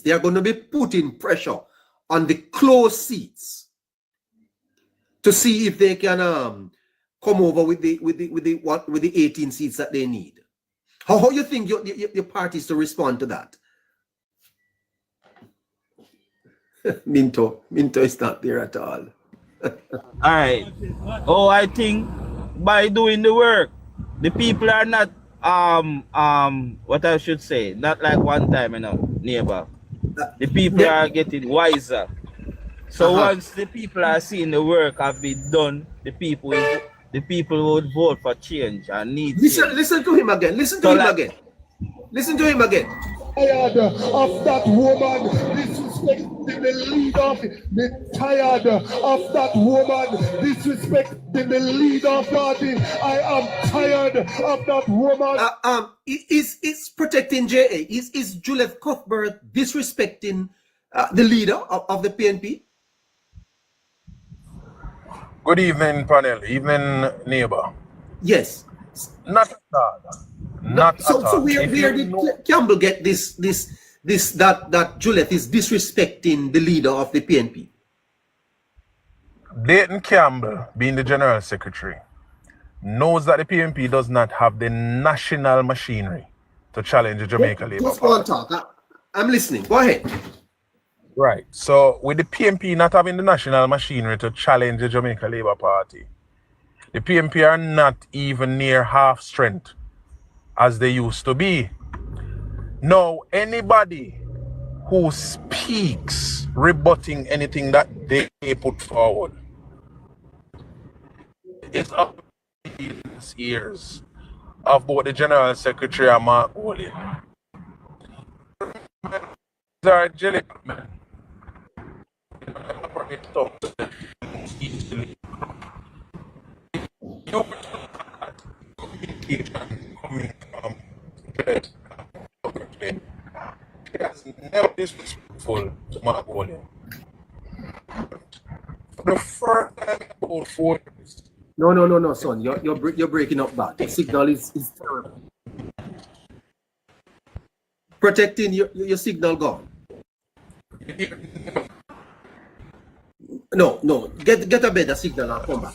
They are going to be putting pressure on the closed seats to see if they can come over with the 18 seats that they need. How you think your parties to respond to that? Minto is not there at all. All right. Oh, I think by doing the work, the people are not what I should say, not like one time, neighbor. The people are getting wiser. So once the people are seeing the work have been done, the people would vote for change and need change. Listen to him again. Listen to him again. Tired of that woman disrespecting the leader of the tired of that woman disrespecting the leader of party. I am tired of that woman. Is protecting JA? Is Juliet Cuthbert disrespecting the leader of the PNP? Good evening, panel. Evening, neighbor. Yes. Not at all. Not at all. So where did Campbell get that Juliet is disrespecting the leader of the PNP? Dayton Campbell, being the General Secretary, knows that the PNP does not have the national machinery to challenge the Jamaica Labour Just go on talk. I'm listening. Go ahead. Right. So with the PNP not having the national machinery to challenge the Jamaica Labour Party, the PNP are not even near half strength as they used to be. Now, anybody who speaks rebutting anything that they put forward, it's up to the ears of both the General Secretary and Mark Woolley. They're JLP. Coming from it has never disrespectful to Mark Woolley. For the first time about 4 years. No, son. You're breaking up bad. The signal is terrible. Protecting your signal gone. No. Get a better signal and come back.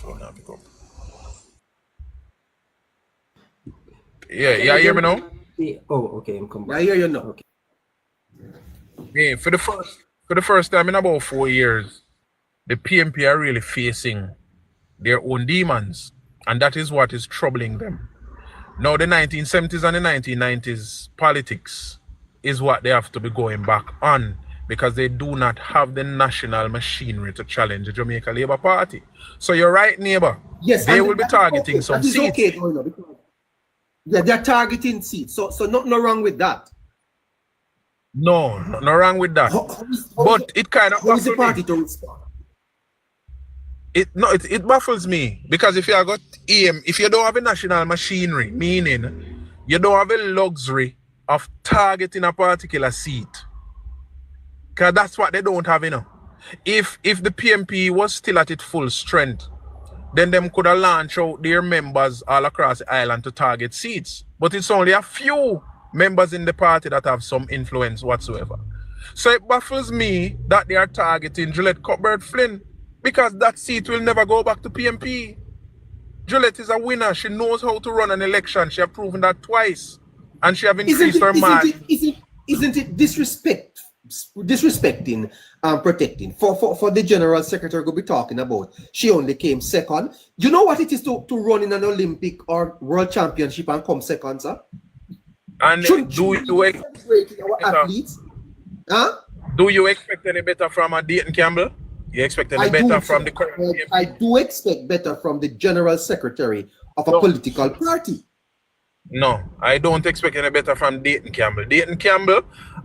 Yeah, you hear me now? Oh, okay, I'm coming back. I hear you now. Okay. Yeah, for the first time in about 4 years, the PNP are really facing their own demons, and that is what is troubling them. Now, the 1970s and the 1990s politics is what they have to be going back on, because they do not have the national machinery to challenge the Jamaica Labour Party. So you're right, neighbor. Yes, they will be targeting some seats. Okay, yeah, they're targeting seats. So nothing wrong with that. No wrong with that. But it kind of baffles the party to respond. It baffles me, because if you got aim, if you don't have a national machinery, meaning you don't have a luxury of targeting a particular seat, because that's what they don't have, If the PNP was still at its full strength, then them could have launched out their members all across the island to target seats. But it's only a few members in the party that have some influence whatsoever. So it baffles me that they are targeting Juliet Cuthbert Flynn, because that seat will never go back to PNP. Juliet is a winner. She knows how to run an election. She has proven that twice. And she has increased her margin. Isn't it disrespecting and protecting for the General Secretary to be talking about she only came second? You know what it is to run in an Olympic or World Championship and come second, sir? And do you expect athletes? Huh? Do you expect any better from a Dayton Campbell? You expect any better from the current? I do expect better from the General Secretary of a political party. No, I don't expect any better from Dayton Campbell. Dayton Campbell,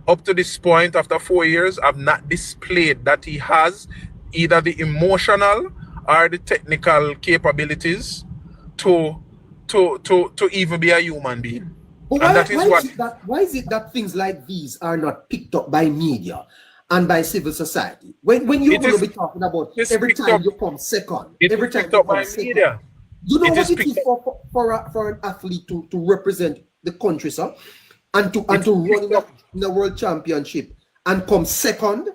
up to this point, after 4 years, have not displayed that he has either the emotional or the technical capabilities to even be a human being. But why is it that things like these are not picked up by media and by civil society? When you're going to be talking about every time you come second, every time you come second. Media. You know what it is for an athlete to represent the country, sir, and to run in the World Championship and come second.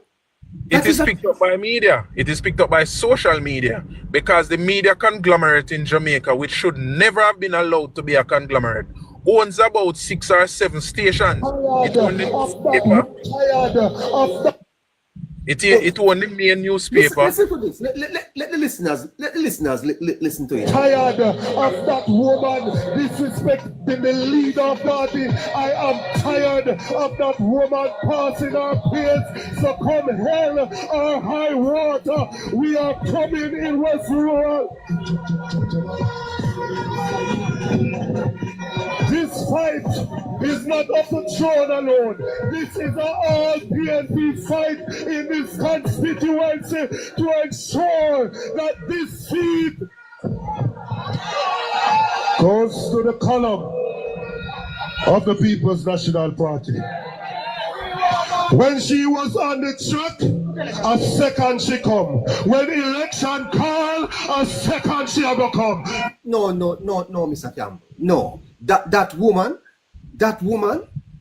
It is picked up by media. It is picked up by social media because the media conglomerate in Jamaica, which should never have been allowed to be a conglomerate, owns about 6 or 7 stations. It owns the newspaper. It owns the main newspaper. Listen to this. Let the listeners listen to it. Tired of that woman disrespecting the leader party. I am tired of that woman passing our peers. So come hell or high water, we are coming in West Rural. This fight is not of the throne alone. This is an all PNP fight in this constituency to ensure that this seat goes to the column of the People's National Party. When she was on the track, a second she come. When election call, a second she ever come. No, Mr. Campbell. No. That woman.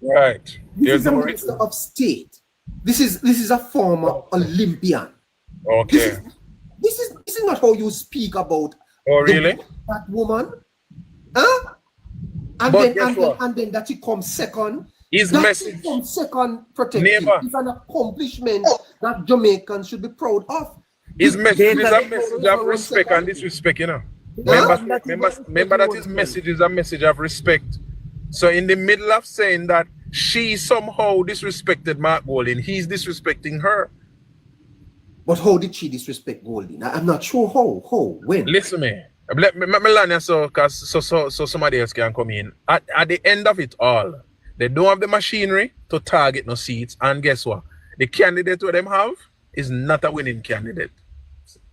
Right. This is a minister of state. This is a former Olympian. Okay. This is not how you speak about really? That woman. Huh? And then that she comes second. His message comes second protected is an accomplishment that Jamaicans should be proud of. His message is a message of respect and disrespect, you know. Remember that his message is a message of respect. So in the middle of saying that she somehow disrespected Mark Golding, he's disrespecting her. But how did she disrespect Golding? I'm not sure how, when. Listen me. Let me learn so somebody else can come in. At the end of it all, they don't have the machinery to target no seats. And guess what? The candidate what them have is not a winning candidate.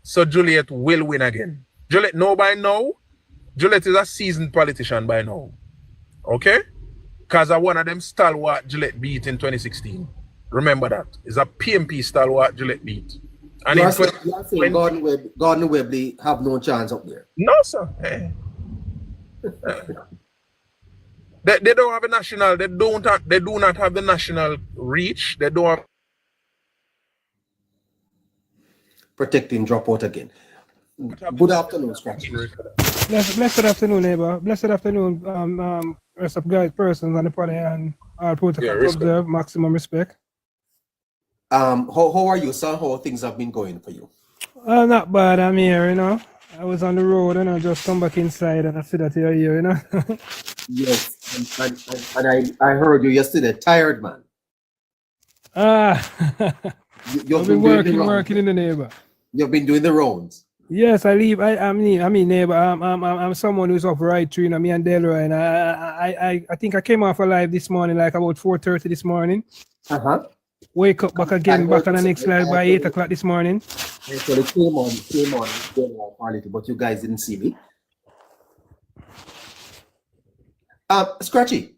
So Juliet will win again. Juliet know by now. Juliet is a seasoned politician by now. Okay? Because one of them stalwart Juliet beat in 2016. Remember that. It's a PMP stalwart Juliet beat. And you are saying Gordon Webley have no chance up there? No, sir. They don't have a national, they do not have the national reach. They don't have protecting dropout again. Good afternoon, Scratch. Blessed afternoon, neighbor. Blessed afternoon, rest of guys, persons on the party and all protocol observe maximum respect. How are you, sir? How things have been going for you? Not bad. I'm here, you know. I was on the road and I just come back inside and I see that you're here, you know. Yes, and I heard you yesterday, tired man. You've been working in the neighbor. You've been doing the rounds. Yes, I mean neighbor. I'm someone who's up right through, you know, me and Delroy, and I think I came off alive this morning, like about 4:30 this morning. Wake up back again, back on the next slide by 8 o'clock this morning. So they came on a little, but you guys didn't see me. Scratchy.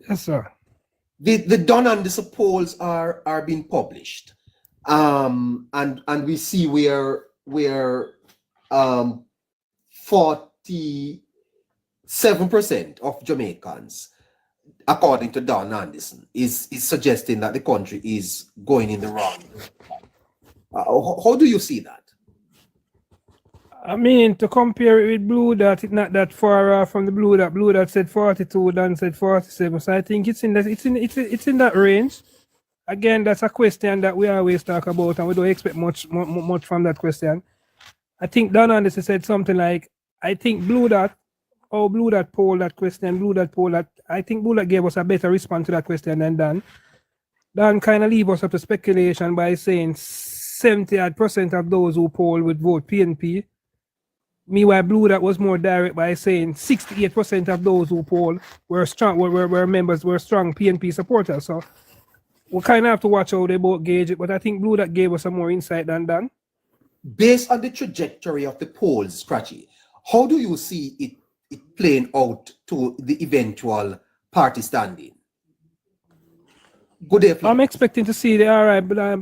Yes, sir. The Don and the polls are being published. And we see where 47% of Jamaicans, according to Don Anderson, is suggesting that the country is going in the wrong direction. How do you see that? I mean, to compare it with Blue Dot, it's not that far off from the Blue Dot. Blue Dot said 42, Dan said 47. So I think it's in that range. Again, that's a question that we always talk about, and we don't expect much from that question. I think Don Anderson said something like, I think Blue Dot poll that question, I think Blue Dot gave us a better response to that question than Dan. Dan kind of leave us up to speculation by saying 70% of those who poll would vote PNP. Meanwhile, Blue Dot was more direct by saying 68% of those who poll were strong PNP supporters. So we kind of have to watch how they both gauge it, but I think Blue Dot gave us some more insight than Dan. Based on the trajectory of the polls, Scratchy, how do you see it playing out to the eventual party standing? Good day. I'm expecting to see all right, but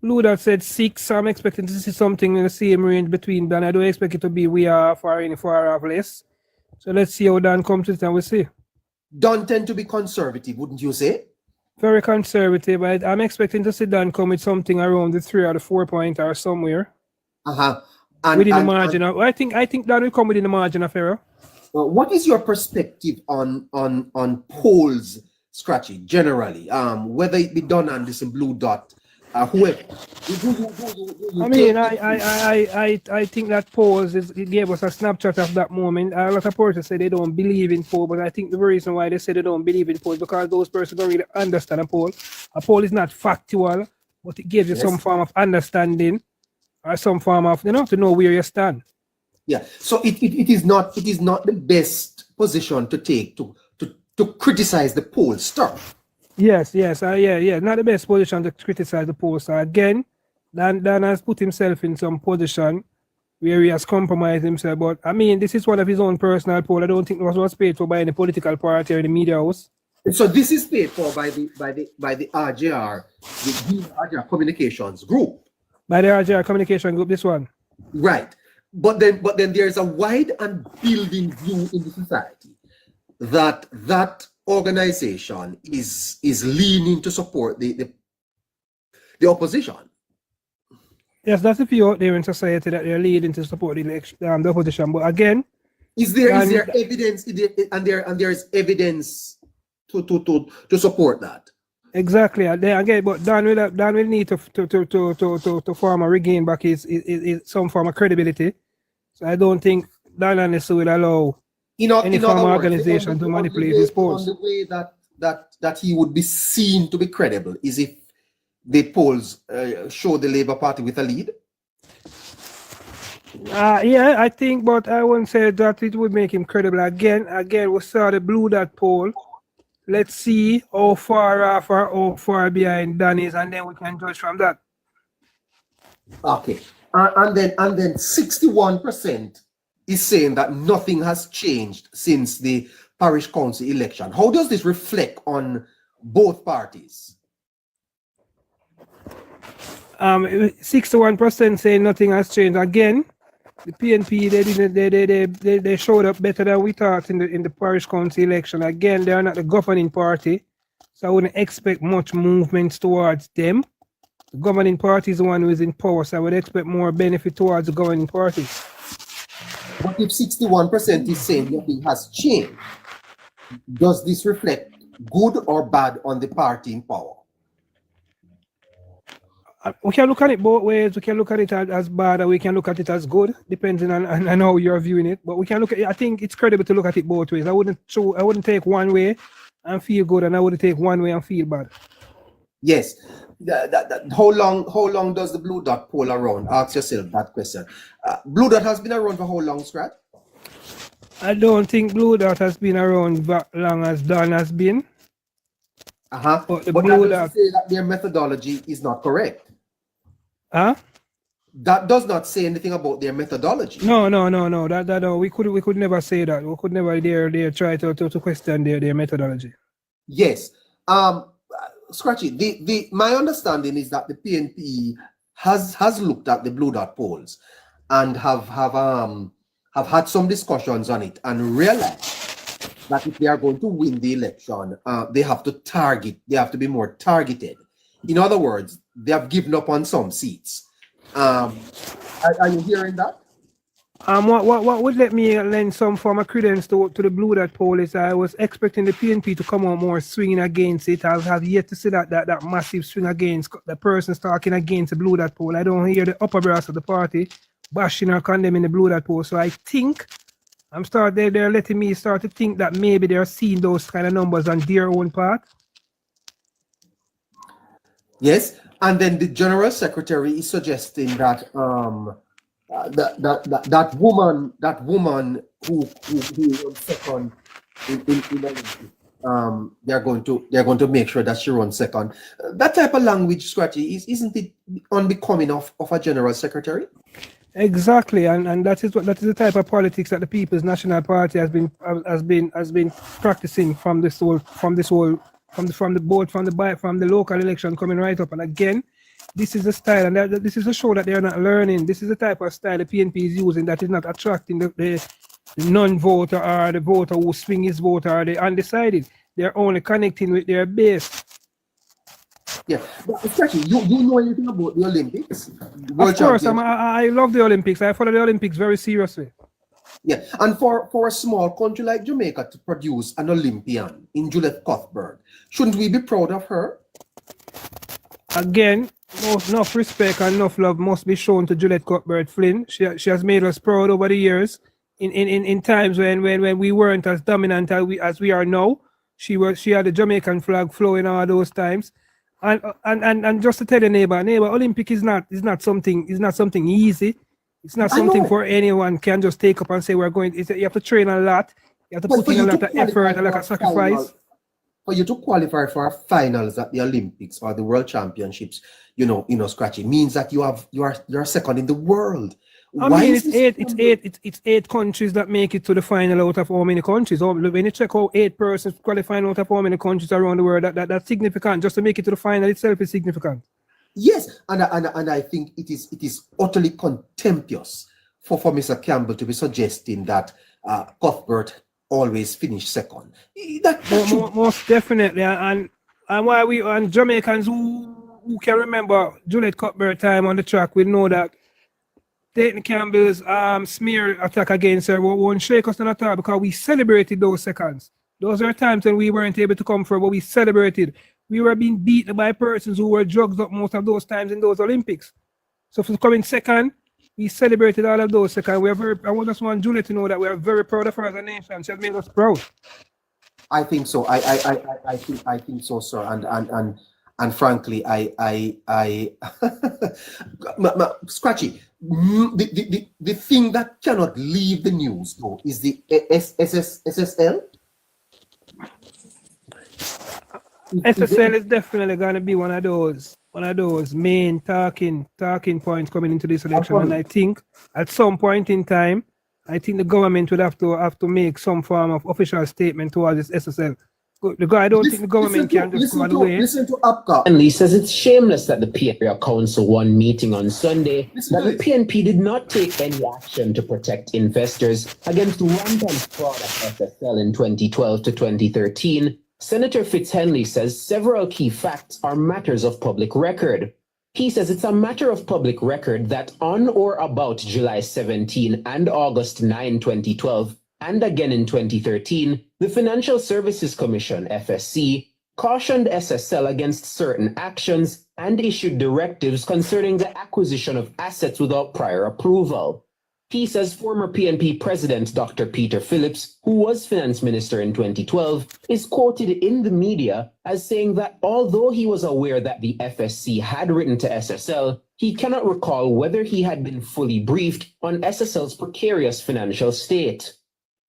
Blue Dot said 6. So I'm expecting to see something in the same range between Dan. I don't expect it to be we are far in, far off less. So let's see how Dan comes to it and we'll see. Don't tend to be conservative, wouldn't you say? Very conservative. I'm expecting to see Dan come with something around the 3 or the 4 point or somewhere. Within the margin. I think Dan will come within the margin of error. What is your perspective on polls, Scratchy, generally? Whether it be done on this blue dot, whoever. I think that polls it gave us a snapshot of that moment. A lot of persons say they don't believe in poll, but I think the reason why they say they don't believe in poll is because those persons don't really understand a poll. A poll is not factual, but it gives you some form of understanding or some form of to know where you stand. Yeah, so it is not the best position to take to criticize the pollster. Yes, not the best position to criticize the pollster. Again, Dan has put himself in some position where he has compromised himself. But I mean, this is one of his own personal poll. I don't think it was paid for by any political party or the media house. So this is paid for by the RJR, the RJR Communications Group. By the RJR Communication Group, this one. Right. But then there's a wide and building view in the society that organization is leaning to support the opposition. Yes, that's a few out there in society that they're leading to support the election, the opposition. But again, is there evidence and there's evidence to support that? Exactly. Again, but Dan will need to form a regain back his some form of credibility. So I don't think Dan will allow any form of organization to manipulate his polls. The way that he would be seen to be credible is if the polls show the Labour Party with a lead. Yeah, I think, but I wouldn't say that it would make him credible. Again, we saw the blue dot poll. Let's see how far off or how far behind Dan is, and then we can judge from that. Okay. And then 61% is saying that nothing has changed since the parish council election. How does this reflect on both parties? 61% saying nothing has changed. Again, the PNP they showed up better than we thought in the parish council election. Again, they are not the governing party, so I wouldn't expect much movements towards them. The governing party is the one who is in power, so I would expect more benefit towards the governing party. But if 61% is saying nothing has changed, does this reflect good or bad on the party in power? We can look at it both ways. We can look at it as bad, or we can look at it as good, depending on how you're viewing it. But we can look at it. I think it's credible to look at it both ways. I wouldn't take one way and feel good, and I wouldn't take one way and feel bad. Yes. How long does the blue dot poll around? Ask yourself that question. Blue dot has been around for how long, Scrat? I don't think blue dot has been around that long as Dan has been. But blue that doesn't say that their methodology is not correct. That does not say anything about their methodology. No. That we could never say that. We could never dare try to question their methodology. Yes. Scratchy, my understanding is that the PNP has looked at the blue dot polls and have had some discussions on it and realized that if they are going to win the election, they have to be more targeted. In other words, they have given up on some seats. Are you hearing that? What would let me lend some form of credence to the blue dot poll is I was expecting the PNP to come out more swinging against it. I have yet to see that massive swing against the persons talking against the blue dot poll. I don't hear the upper brass of the party bashing or condemning the blue dot poll. So I think they're letting me start to think that maybe they're seeing those kind of numbers on their own part. Yes, and then the general secretary is suggesting that that woman who was second in they're going to make sure that she runs second. That type of language, Scratchy, isn't it unbecoming of a general secretary? Exactly, and that is the type of politics that the People's National Party has been practicing from the local election coming right up. And again, this is a style, and this is a show that they are not learning. This is the type of style the PNP is using that is not attracting the non-voter or the voter who swing his vote or the undecided. They're only connecting with their base. Yeah, but especially you know anything about the Olympics? Of course, I love the Olympics. I follow the Olympics very seriously. Yeah, and for a small country like Jamaica to produce an Olympian in Juliet Cuthbert, shouldn't we be proud of her? Again, enough respect and enough love must be shown to Juliet Cuthbert Flynn. She has made us proud over the years. In times when we weren't as dominant as we are now. She had the Jamaican flag flowing all those times. And just to tell the neighbor, Olympic is not something easy. It's not something for anyone can just take up and say we're going. You have to train a lot. You have to put in a lot of effort, a lot of sacrifice. For you to qualify for a finals at the Olympics or the World Championships, Scratchy, means that you're second in the world. It's 8 countries that make it to the final out of how many countries. When you check out 8 persons qualifying out of how many countries around the world, that's significant. Just to make it to the final itself is significant. Yes, and I think it is utterly contemptuous for Mr. Campbell to be suggesting that Cuthbert always finish second. Most definitely, and why we and Jamaicans who can remember Juliet Cuthbert time on the track will know that Dayton Campbell's smear attack against her won't shake us at all because we celebrated those seconds. Those are times when we weren't able to come for, but we celebrated. We were being beaten by persons who were drugged up most of those times in those Olympics. So for coming second, we celebrated all of those seconds. I just want Juliet to know that we are very proud of her as a nation. She has made us proud. I think so. I think so, sir. And frankly, Scratchy, the thing that cannot leave the news though is the SSL. SSL is definitely going to be one of those main talking points coming into this election, and I think at some point in time, I think the government would have to make some form of official statement towards this SSL. I don't think the government can just go away. Listen to Apka. And Lee says it's shameless that the PNP Council won meeting on Sunday that the PNP did not take any action to protect investors against rampant fraud at SSL in 2012 to 2013. Senator Fitzhenley says several key facts are matters of public record. He says it's a matter of public record that on or about July 17 and August 9, 2012, and again in 2013, the Financial Services Commission, FSC, cautioned SSL against certain actions and issued directives concerning the acquisition of assets without prior approval. He says former PNP President Dr. Peter Phillips, who was Finance Minister in 2012, is quoted in the media as saying that although he was aware that the FSC had written to SSL, he cannot recall whether he had been fully briefed on SSL's precarious financial state.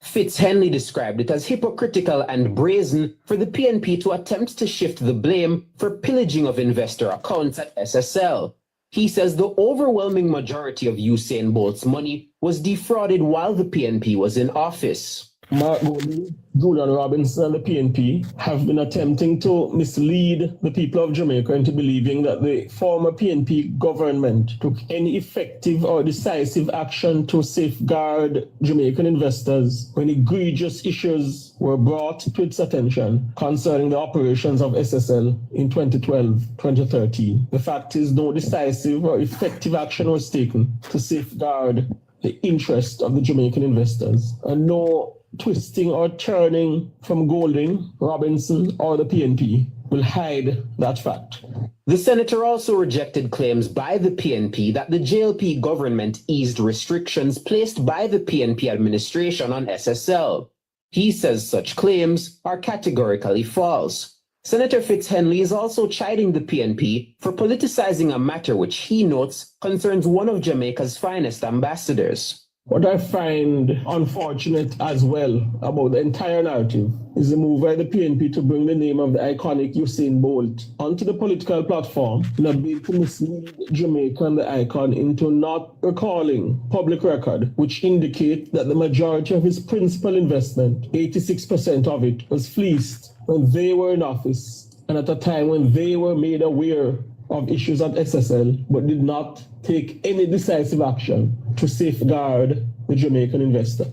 Fitzhenley described it as hypocritical and brazen for the PNP to attempt to shift the blame for pillaging of investor accounts at SSL. He says the overwhelming majority of Usain Bolt's money was defrauded while the PNP was in office. Mark Golding, Julian Robinson, and the PNP have been attempting to mislead the people of Jamaica into believing that the former PNP government took any effective or decisive action to safeguard Jamaican investors when egregious issues were brought to its attention concerning the operations of SSL in 2012-2013. The fact is, no decisive or effective action was taken to safeguard the interest of the Jamaican investors, and no twisting or turning from Golding, Robinson, or the PNP will hide that fact. The senator also rejected claims by the PNP that the JLP government eased restrictions placed by the PNP administration on SSL. He says such claims are categorically false. Senator Fitzhenley is also chiding the PNP for politicizing a matter which he notes concerns one of Jamaica's finest ambassadors. What I find unfortunate as well about the entire narrative is the move by the PNP to bring the name of the iconic Usain Bolt onto the political platform in a bid to mislead Jamaica and the icon into not recalling public record, which indicate that the majority of his principal investment, 86% of it, was fleeced when they were in office and at a time when they were made aware of issues at SSL, but did not take any decisive action to safeguard the Jamaican investor.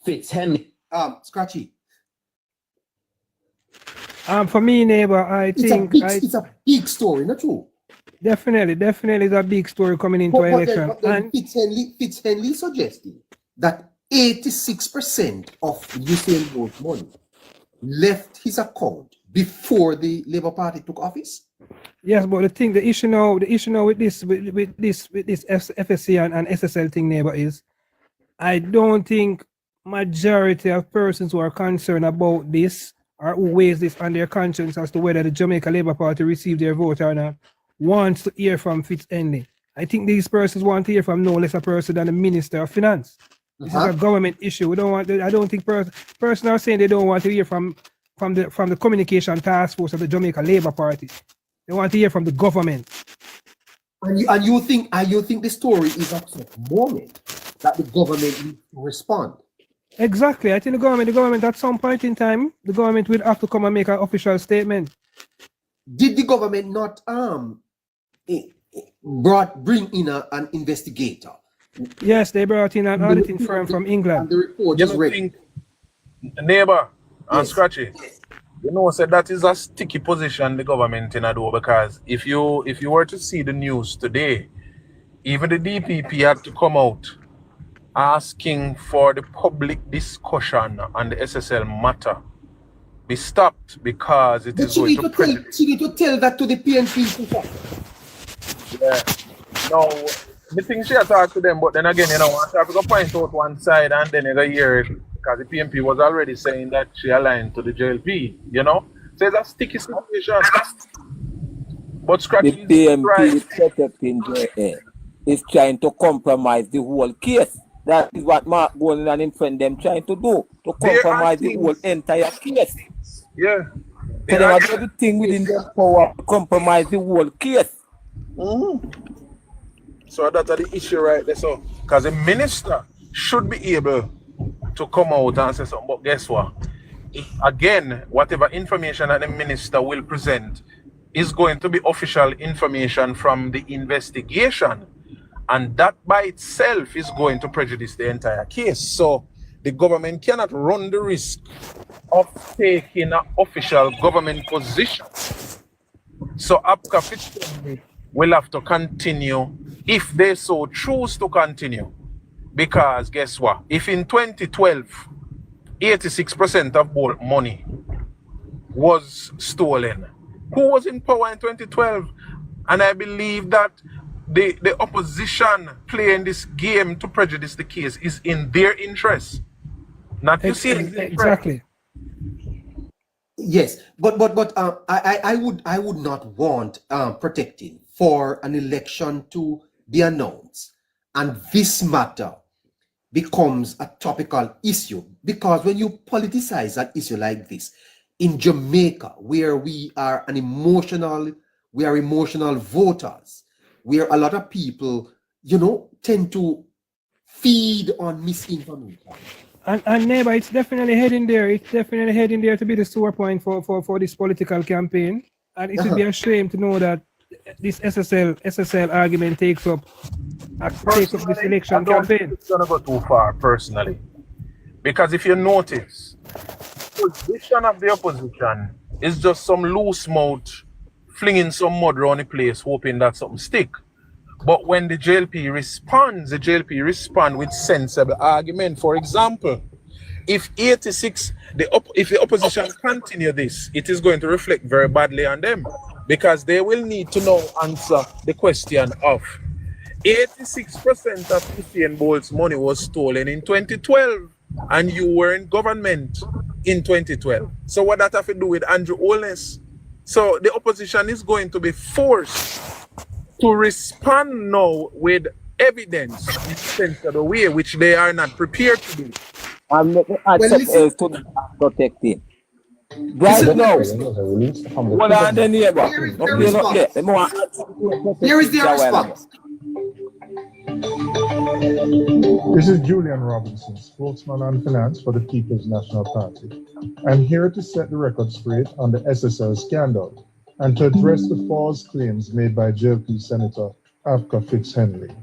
Fitzhenley. Scratchy. For me, neighbor, it's a big story, not true? Definitely is a big story coming into election. But then Fitz Henley suggested that 86% of Usain Bolt's money left his account before the Labour Party took office. Yes, but the issue now with this FSC and SSL thing, neighbor, is I don't think majority of persons who are concerned about this or who weighs this on their conscience as to whether the Jamaica Labour Party received their vote or not wants to hear from Fitz Henley. I think these persons want to hear from no less a person than the Minister of Finance. This is a government issue. We don't want. I don't think persons are saying they don't want to hear from the communication task force of the Jamaica Labour Party. They want to hear from the government. And you think the story is of such moment that the government needs to respond? Exactly. I think the government at some point in time, the government will have to come and make an official statement. Did the government not bring in an investigator? Yes, they brought in an auditing firm from England. And the report is ready. Neighbor and Scratchy, you know, said that is a sticky position the government in do, because if you were to see the news today, even the DPP had to come out asking for the public discussion on the SSL matter be stopped because it is going to prejudice. She need to tell that to the PNP. Yeah. No, the thing she had talked to them, but then again, you know, I have to go point out one side and then you hear it because the PNP was already saying that she aligned to the JLP, you know? So it's a sticky situation. But Scratchy, the PNP is protecting JA. Is trying to compromise the whole case. That is what Mark Golden and his friend them trying to do, to compromise the whole entire case. Yeah. So they are the thing within their power to compromise the whole case. So that's the issue right there. So, because the minister should be able to come out and say something, but guess what? Again, whatever information that the minister will present is going to be official information from the investigation. And that by itself is going to prejudice the entire case. So the government cannot run the risk of taking an official government position. So APCA Fitzgerald will have to continue if they so choose to continue. Because guess what? If in 2012, 86% of both money was stolen, who was in power in 2012? And I believe that the opposition playing this game to prejudice the case is in their interest, not to see exactly. Yes, but I would not want protecting for an election to be announced, and this matter becomes a topical issue, because when you politicize an issue like this in Jamaica, where we are emotional voters, where a lot of people, you know, tend to feed on misinformation. And neighbor, it's definitely heading there. It's definitely heading there to be the sore point for this political campaign. And it would be a shame to know that this SSL argument takes up this election campaign. It's gonna go too far, personally, because if you notice, the position of the opposition is just some loose mouth flinging some mud around the place, hoping that something stick. But when the JLP responds with sensible argument. For example, if 86, if the opposition continue this, it is going to reflect very badly on them, because they will need to now answer the question of 86% of Usain Bolt's money was stolen in 2012, and you were in government in 2012. So what that have to do with Andrew Holness? So the opposition is going to be forced to respond now with evidence in a sensible way, which they are not prepared to do. And let me add something else to protecting. Right now, what are the neighbor? Here is the response. This is Julian Robinson, spokesman on finance for the People's National Party. I'm here to set the record straight on the SSL scandal and to address the false claims made by JLP Senator Afka Fitz-Henley.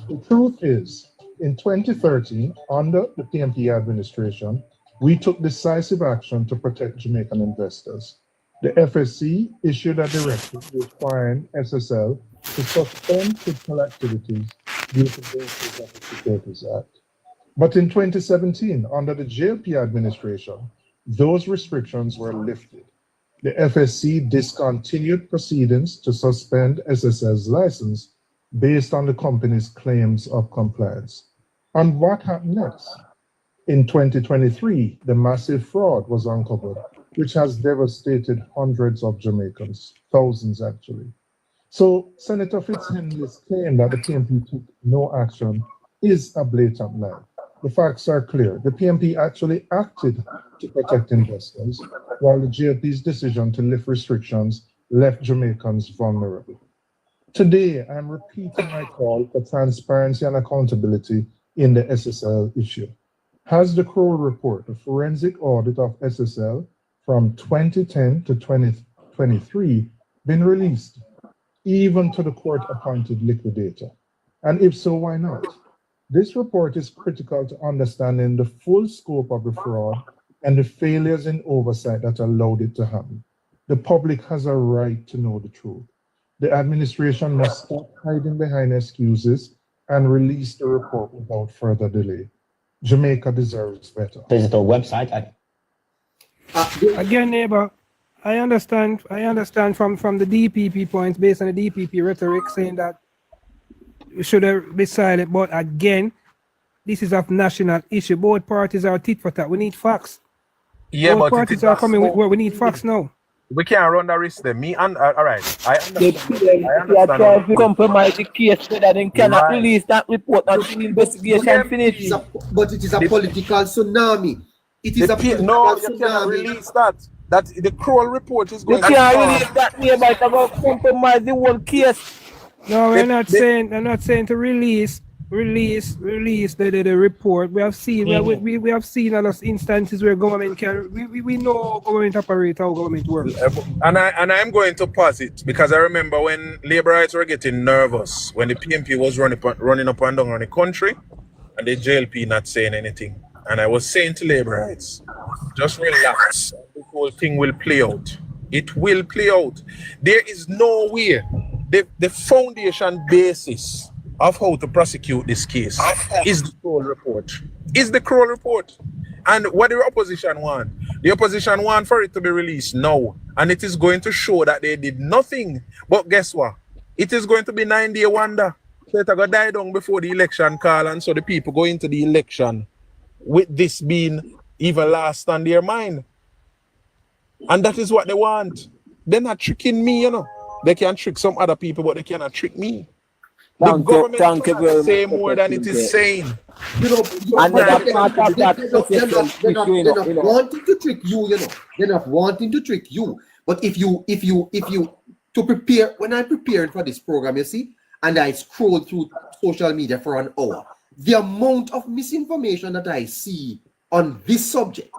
The truth is, in 2013, under the PNP administration, we took decisive action to protect Jamaican investors. The FSC issued a directive requiring SSL to suspend critical activities due to breaches of the Securities Act. But in 2017, under the JLP administration, those restrictions were lifted. The FSC discontinued proceedings to suspend SSL's license based on the company's claims of compliance. And what happened next? In 2023, the massive fraud was uncovered, which has devastated hundreds of Jamaicans, thousands actually. So Senator Fitzhenley's claim that the PNP took no action is a blatant lie. The facts are clear. The PNP actually acted to protect investors, while the JLP's decision to lift restrictions left Jamaicans vulnerable. Today, I'm repeating my call for transparency and accountability in the SSL issue. Has the Kroll report, the forensic audit of SSL from 2010 to 2023, been released, even to the court-appointed liquidator? And if so, why not? This report is critical to understanding the full scope of the fraud and the failures in oversight that allowed it to happen. The public has a right to know the truth. The administration must stop hiding behind excuses and release the report without further delay. Jamaica deserves better. Visit our website at again, neighbor, I understand from the DPP points, based on the DPP rhetoric, saying that we should be silent, but again, this is a national issue. Both parties are tit for tat. We need facts. Yeah, Both but parties are coming with where we need facts now. We can't run the risk there. Me and all right. I They are trying to compromise the case so that they cannot release that report until the investigation finishes. But it is a political tsunami. It is a political tsunami. You cannot tsunami. release that. That the Kroll report is You going can't release that nearby to go compromise the whole case. No, we're not saying to release the report. We have seen we have seen a lot of instances where government can we know how government operate, how government works. And I'm going to pause it because I remember when labor rights were getting nervous when the PNP was running up and down on the country and the JLP not saying anything. And I was saying to labor rights, just relax. The whole thing will play out. It will play out. There is no way. The foundation basis of how to prosecute this case is the Kroll report. Is the Kroll report. And what the opposition want? The opposition want for it to be released now. And it is going to show that they did nothing. But guess what? It is going to be 9-day wonder. So it will die down before the election call, and so the people go into the election with this being even last on their mind. And that is what they want. They're not tricking me, you know. They can trick some other people, but they cannot trick me. The government cannot say more than it is saying. You know, And they're that's not part of that wanting to trick you, you know. They're not wanting to trick you. But if you to prepare, when I prepared for this program, you see, and I scrolled through social media for an hour, the amount of misinformation that I see on this subject,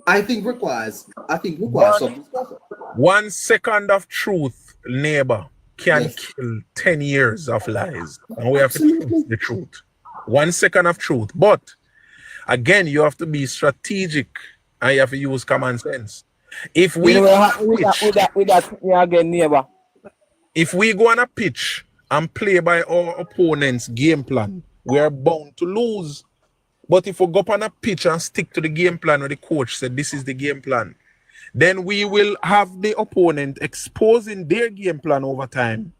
I think requires some discussion. 1 second of truth, neighbor, can kill 10 years of lies. And we have to choose the truth. 1 second of truth. But again, you have to be strategic and you have to use common sense. If we if we go on a pitch and play by our opponent's game plan, we are bound to lose. But if we go up on a pitch and stick to the game plan where the coach said this is the game plan, then we will have the opponent exposing their game plan over time.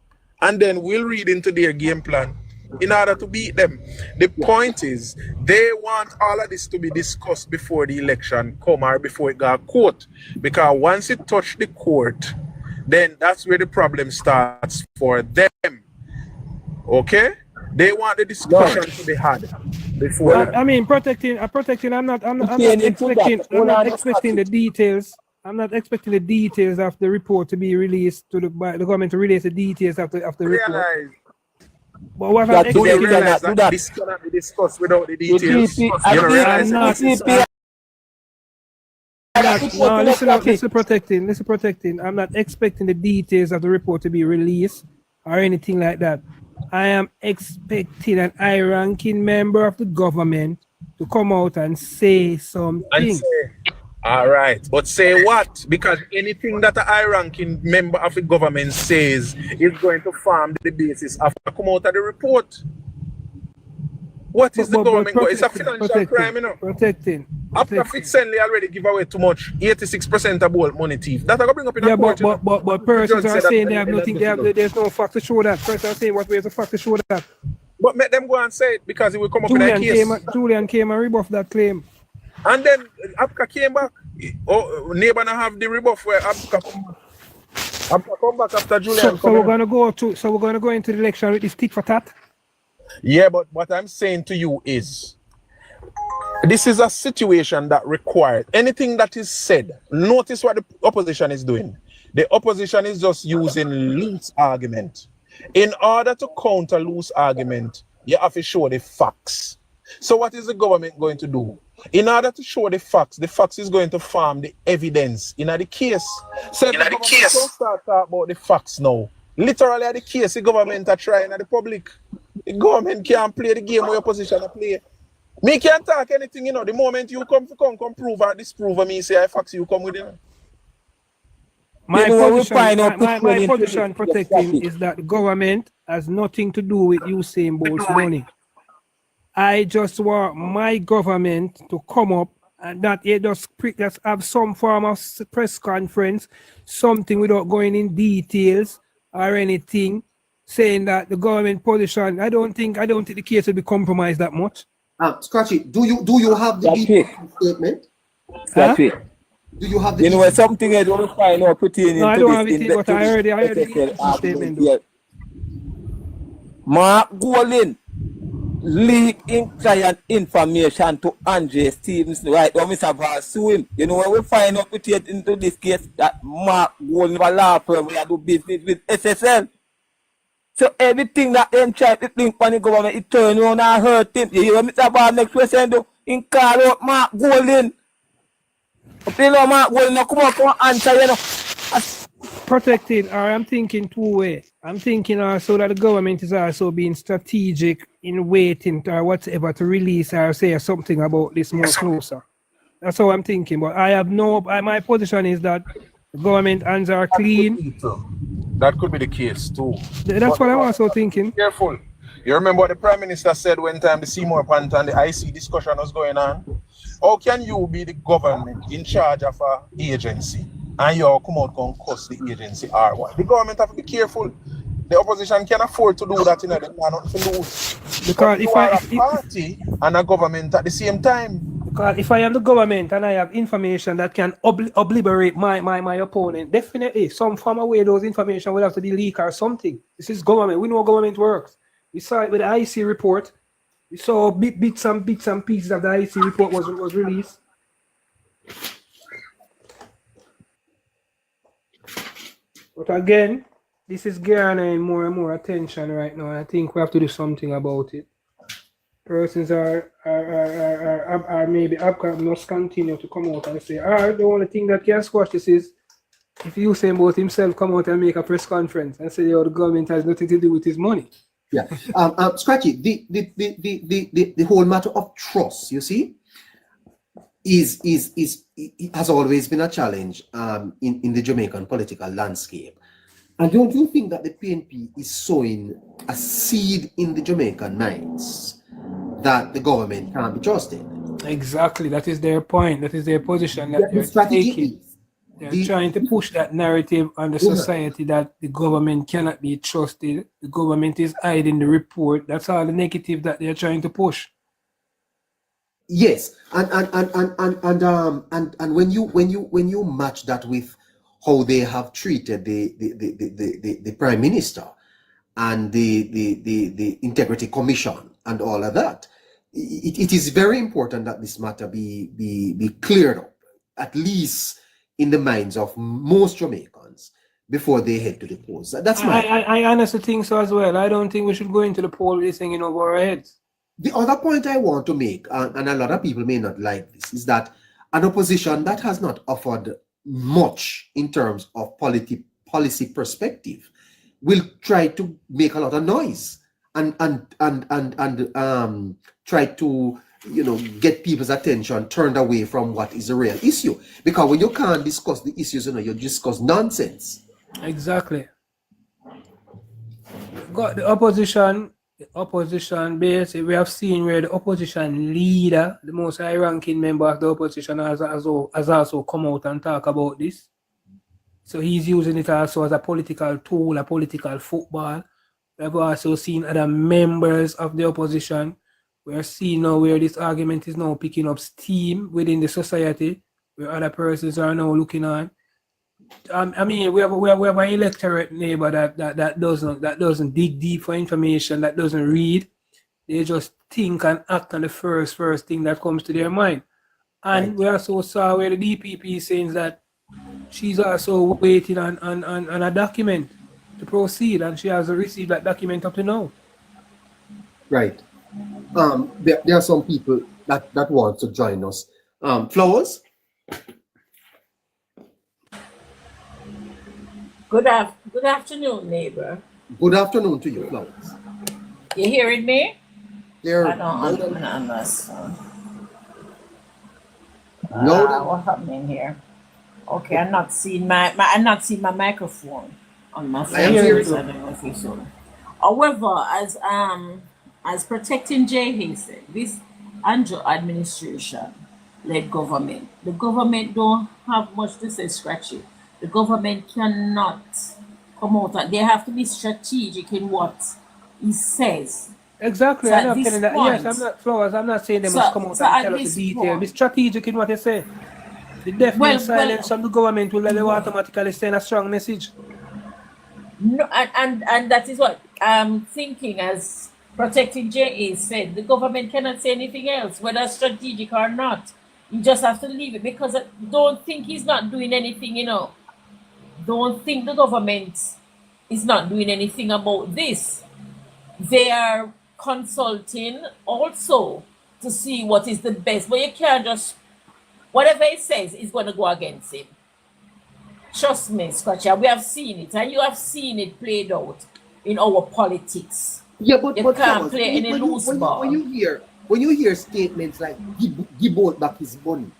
And then we'll read into their game plan in order to beat them. The point is, they want all of this to be discussed before the election come or before it got court. Because once it touched the court, then that's where the problem starts for them. Okay? They want the discussion to be had before. I mean, protecting. I'm not expecting the details. I'm not expecting the details of the report to be released by the government to release the details of the report. But what I'm do you realize that this cannot be discussed without the details? No, listen, protecting. I'm not expecting the details of the report to be released or anything like that. I am expecting an high-ranking member of the government to come out and say something. All right, but say what? Because anything that a high-ranking member of the government says is going to form the basis of come out of the report. What is the government going? It's a financial crime, you know. Protecting. After Fitzenley already give away too much, 86% of all money thief. That I go bring up in a court. But persons are saying they have nothing. There's no fact to show that. Persons are saying what way is the fact to show that. But make them go and say it because it will come up in a case. Julian came and rebuffed that claim. And then Abka came back. Oh, neighbor now have the rebuff where Abka come back. Abka come back after Julian. So we're gonna go into the election with this tit for tat. Yeah, but what I'm saying to you is, this is a situation that requires anything that is said. Notice what the opposition is doing. The opposition is just using loose argument. In order to counter loose argument, you have to show the facts. So what is the government going to do? In order to show the facts is going to form the evidence in the case. So in the case, don't start talking about the facts now. Literally, the case, the government are trying at the public. The government can't play the game where your position to play. Me can't talk anything, you know. The moment you come prove or disprove me, say I facts you come with it. My position protecting is that the government has nothing to do with Usain Bolt's money. I just want my government to come up and that it just have some form of press conference, something without going in details or anything, saying that the government position. I don't think the case will be compromised that much. Scratchy, do you have the statement? Scratchy. Do you have the? You know something I don't find out pertaining no, I don't to have it, but I heard the statement. Mark Golin leak in client information to Andre Stevens, right? Or Mr. Val sue him. You know when we find out pertaining into this case that Mark Golin a law firm we do business with SSL. So everything that them try to think on the government, it turn around and hurt him. You hear Mr. Val next question do? In call out Mark Golin. You know Mark Golin come up and answer, you know. Protected, or I'm thinking two ways. I'm thinking also that the government is also being strategic in waiting or whatever to release or say something about this more closer. That's how I'm thinking. But I have my position is that the government hands are clean. That could be the case too. That's what I'm also thinking. Careful. You remember what the Prime Minister said when time the Seymour Panther and the IC discussion was going on? How can you be the government in charge of an agency and you come out and cuss the agency R1? The government have to be careful. The opposition can afford to do that, you know, they are not to lose. Because if I have a party and a government at the same time. Because if I am the government and I have information that can obliterate my opponent, definitely some form of way those information will have to be leaked or something. This is government. We know how government works. We saw it with the IC report. We saw bits and pieces of the IC report was released. But again, this is garnering more and more attention right now, and I think we have to do something about it. Persons are maybe must continue to come out and say, the only thing that can squash this is if Usain Bolt himself come out and make a press conference and say, the government has nothing to do with his money. Yeah, Scratchy, the whole matter of trust, you see, it has always been a challenge in the Jamaican political landscape. And don't you think that the PNP is sowing a seed in the Jamaican minds that the government can't be trusted? Exactly, that is their point. That is their position that they're taking. They're trying to push that narrative on the society that the government cannot be trusted. The government is hiding the report. That's all the negative that they're trying to push. Yes, and when you match that with how they have treated the Prime Minister and the Integrity Commission and all of that, it is very important that this matter be cleared up, at least in the minds of most Jamaicans before they head to the polls. That's I honestly think so as well. I don't think we should go into the poll with this thing over our heads. The other point I want to make, and a lot of people may not like this, is that an opposition that has not offered much in terms of policy perspective will try to make a lot of noise and try to get people's attention turned away from what is the real issue. Because when you can't discuss the issues, you discuss nonsense. Exactly. Got the opposition basically, we have seen where the opposition leader, the most high-ranking member of the opposition, has also come out and talk about this. So he's using it also as a political tool, a political football. We have also seen other members of the opposition. We are seeing now where this argument is now picking up steam within the society, where other persons are now looking on. I mean, we have an electorate neighbor that doesn't dig deep for information, that doesn't read. They just think and act on the first thing that comes to their mind. And right. We also saw where the DPP is saying that she's also waiting on a document to proceed, and she hasn't received that document up to now. Right. There are some people that want to join us. Flowers? Good afternoon, neighbor. Good afternoon to you, Flowers. You hearing me? There. I don't understand. No. What's happening here? Okay, I'm not seeing my microphone on my phone. I am hearing I don't know if you saw. However, as Protecting JLP said, this Andrew administration led government. The government don't have much to say scratchy. The government cannot come out and they have to be strategic in what he says. Exactly. So I'm not saying that. Yes, I'm not Flowers. I'm not saying they must come out and tell us the detail. Be strategic in what they say. The definite silence of the government will automatically send a strong message. No, and that is what I'm thinking. As Protecting JLP said, the government cannot say anything else, whether strategic or not. You just have to leave it, because don't think he's not doing anything, Don't think the government is not doing anything about this. They are consulting also to see what is the best, but you can't just, whatever it says is going to go against him. Trust me, Scratcher, we have seen it, and you have seen it played out in our politics. Yeah, but you can't play any loose ball. When you hear statements like give Bolt back his money,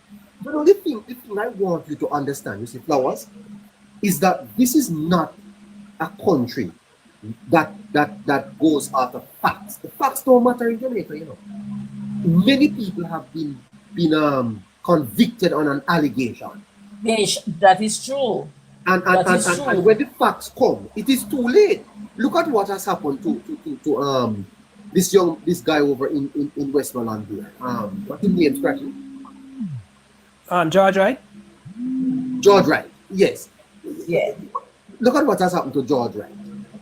the thing I want you to understand, you see, Flowers, is that this is not a country that goes after facts. The facts don't matter in Jamaica, Many people have been convicted on an allegation. Yes, that is true. And when the facts come, it is too late. Look at what has happened to this guy over in Westmoreland there. What's his name, Scratchy? George Wright? George Wright, yes. Yeah. Look at what has happened to George Wright.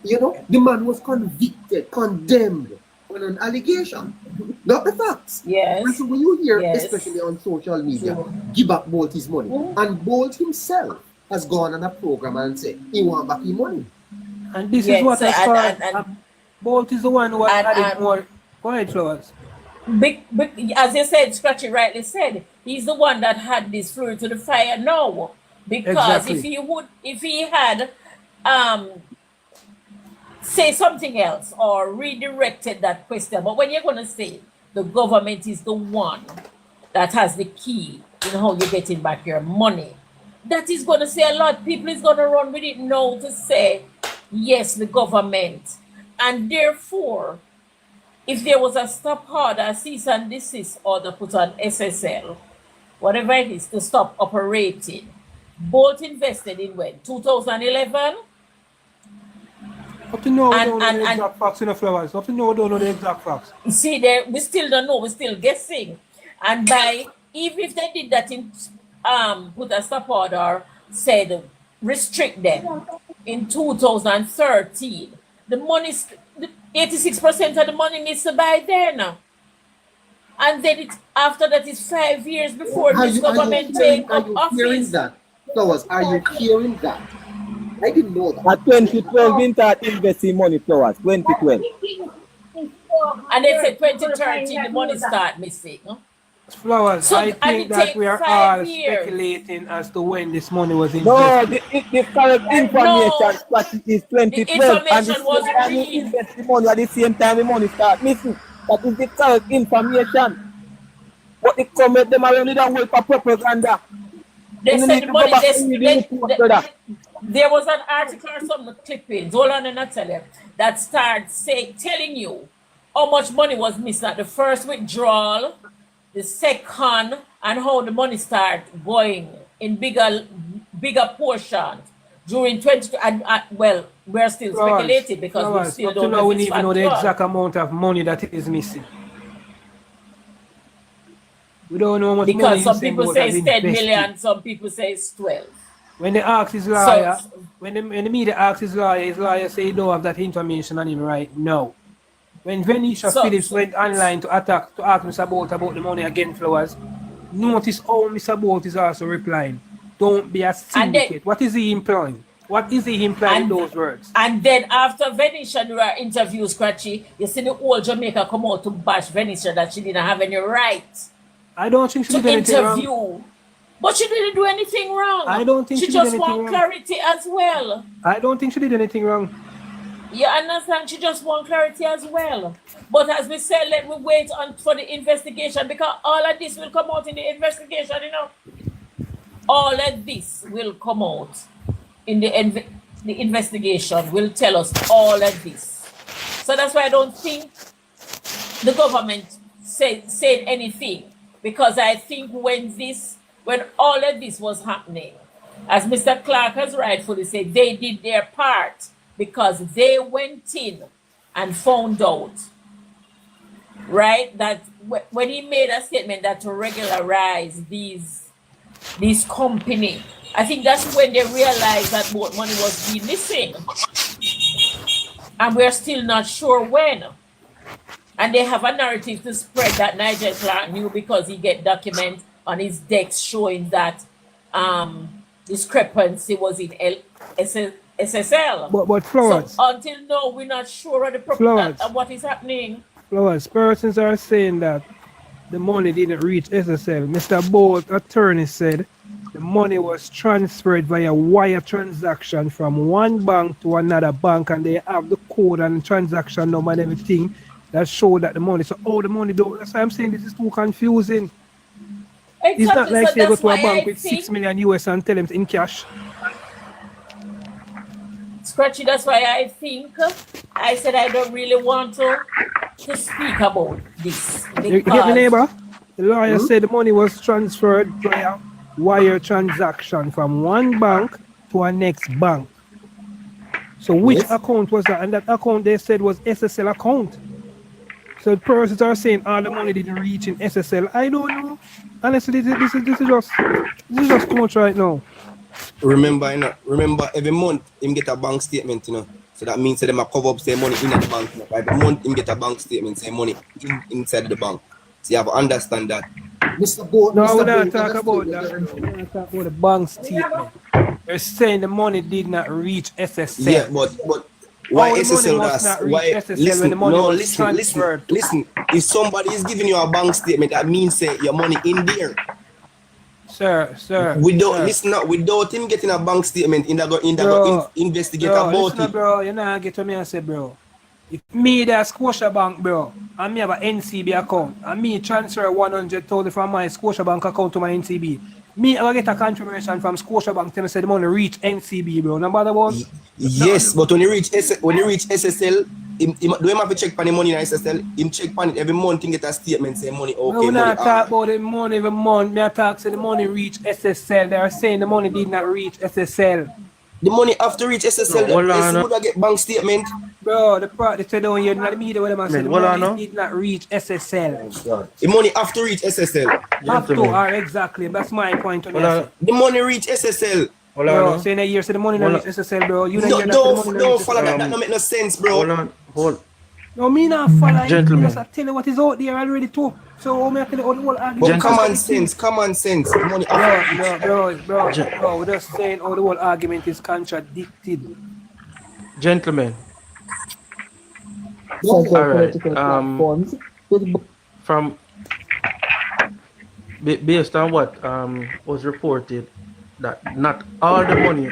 The man was convicted, condemned on an allegation, not the facts. Yes. And so when you hear, especially on social media, give back Bolt his money, and Bolt himself has gone on a program and said he want back his money. And this is what Bolt is the one who has added more. Go ahead, Flowers. As you said, Scratchy rightly said, he's the one that had this fuel to the fire now. Because if he had say something else or redirected that question, but when you're going to say the government is the one that has the key in how you're getting back your money, that is going to say a lot. People is going to run with it now to say, yes, the government. And therefore, if there was a stop order, a cease and desist order put on SSL, whatever it is, to stop operating, Bolt invested in when? 2011? Up to now, we don't know the exact facts in the Flowers. Up to now, we don't know the exact facts. You see, we still don't know. We're still guessing. And even if they did that in put a stop order, said restrict them in 2013, the money, 86% of the money needs to buy there now. And then after that is 5 years before this government take up office. Hearing that? Flowers, are you hearing that? I didn't know that. At 2012, we start investing money, Flowers. 2012. And they said 2013, the money start missing. Huh? Flowers, so, I think that we are all speculating as to when this money was invested. No, the correct information strategy is 2012. The information was invest the money at the same time the money start missing. That is the correct information. but they come with them around the world for propaganda. They You said need the to money. go back and read the report to that. There was an article or some clippings. Hold on, and I tell you that starts telling you how much money was missing at the first withdrawal, the second, and how the money started going in bigger portions during 20. And well, we're still speculating because we still up to don't now know we if don't it's even know the factual. exact amount of money that is missing. We don't know how much money Because some Usain people Bolt say has it's 10 invested. million, some people say it's 12. When they ask his lawyer, when the media asks his lawyer say he don't have that information on him right now. When Venetia Phillips went online to ask Mr. Bolt about the money again, Flowers, notice how Mr. Bolt is also replying. Don't be a syndicate. What is he implying? What is he implying with those words? And then after Venetia do her interview, Scratchy, you see the whole Jamaica come out to bash Venetia that she didn't have any right. I don't think she did anything wrong. But she didn't do anything wrong. I don't think she did just anything want wrong. clarity as well. I don't think she did anything wrong. You understand? She just want clarity as well. But as we said, let me wait for the investigation because all of this will come out in the investigation, you know. All of this will come out in the investigation, will tell us all of this. So that's why I don't think the government said anything. Because I think when all of this was happening, as Mr. Clark has rightfully said, they did their part because they went in and found out, right, that when he made a statement that to regularize these company, I think that's when they realized that more money was being missing. And we're still not sure when. And they have a narrative to spread that Nigel Clark knew because he get documents on his decks showing that discrepancy was in SSL. But Flowers. So until now, we're not sure of what is happening. Flowers, persons are saying that the money didn't reach SSL. Mr. Bolt, attorney, said the money was transferred via wire transaction from one bank to another bank, and they have the code and transaction number and everything that show that the money. So the money don't. That's why I'm saying this is too confusing. Exactly. It's not like they go to a bank with 6 million US and tell them in cash. Scratchy, that's why I said I don't really want to speak about this. You get me, neighbor? The lawyer said the money was transferred via wire transaction from one bank to a next bank. So which account was that? And that account they said was SSL account. So persons are saying all the money didn't reach in SSL. I don't know. Honestly, this is just too much right now. Remember every month him get a bank statement, you know. So that means that them a cover up say money in the bank. You know? Every month him get a bank statement, say money inside the bank. So you have to understand that. Mr. Bolt, no, we're not talking about that. We're not talking about the bank statement. They're saying the money did not reach SSL. Yeah, but why SSL does? Why listen. If somebody is giving you a bank statement, that means say your money in there. Sir. Without him getting a bank statement, investigate about it. Bro, you know, get to me and say, bro. If me the Scotiabank, bro, and me have an NCB account, and me transfer 100,000 from my Scotiabank account to my NCB, me I get a confirmation from Scotiabank tell me say the money reach NCB, bro. No matter what. Yes, but when you reach SSL, do you have to check on the money in SSL? Him check on it every month. Him get a statement say money. Okay. No, we're not talking about the money every month. Me talk say the money reach SSL. They are saying the money did not reach SSL. The money after reach SSL. No, would get bank statement. Bro, the part they said down here, not the media, what I'm saying, the money did not reach SSL. The money after reach SSL. After, exactly. That's my point on it. The money reach SSL. Bro, saying a year, say the money not reach SSL, bro. You don't follow that. That don't make no sense, bro. No, me not follow. Gentlemen. I tell you what is out there already too. So me tell you all the whole argument. But common sense. The money bro, we're just saying all the whole argument is contradicted. Gentlemen. All right. From based on what was reported, that not all the money.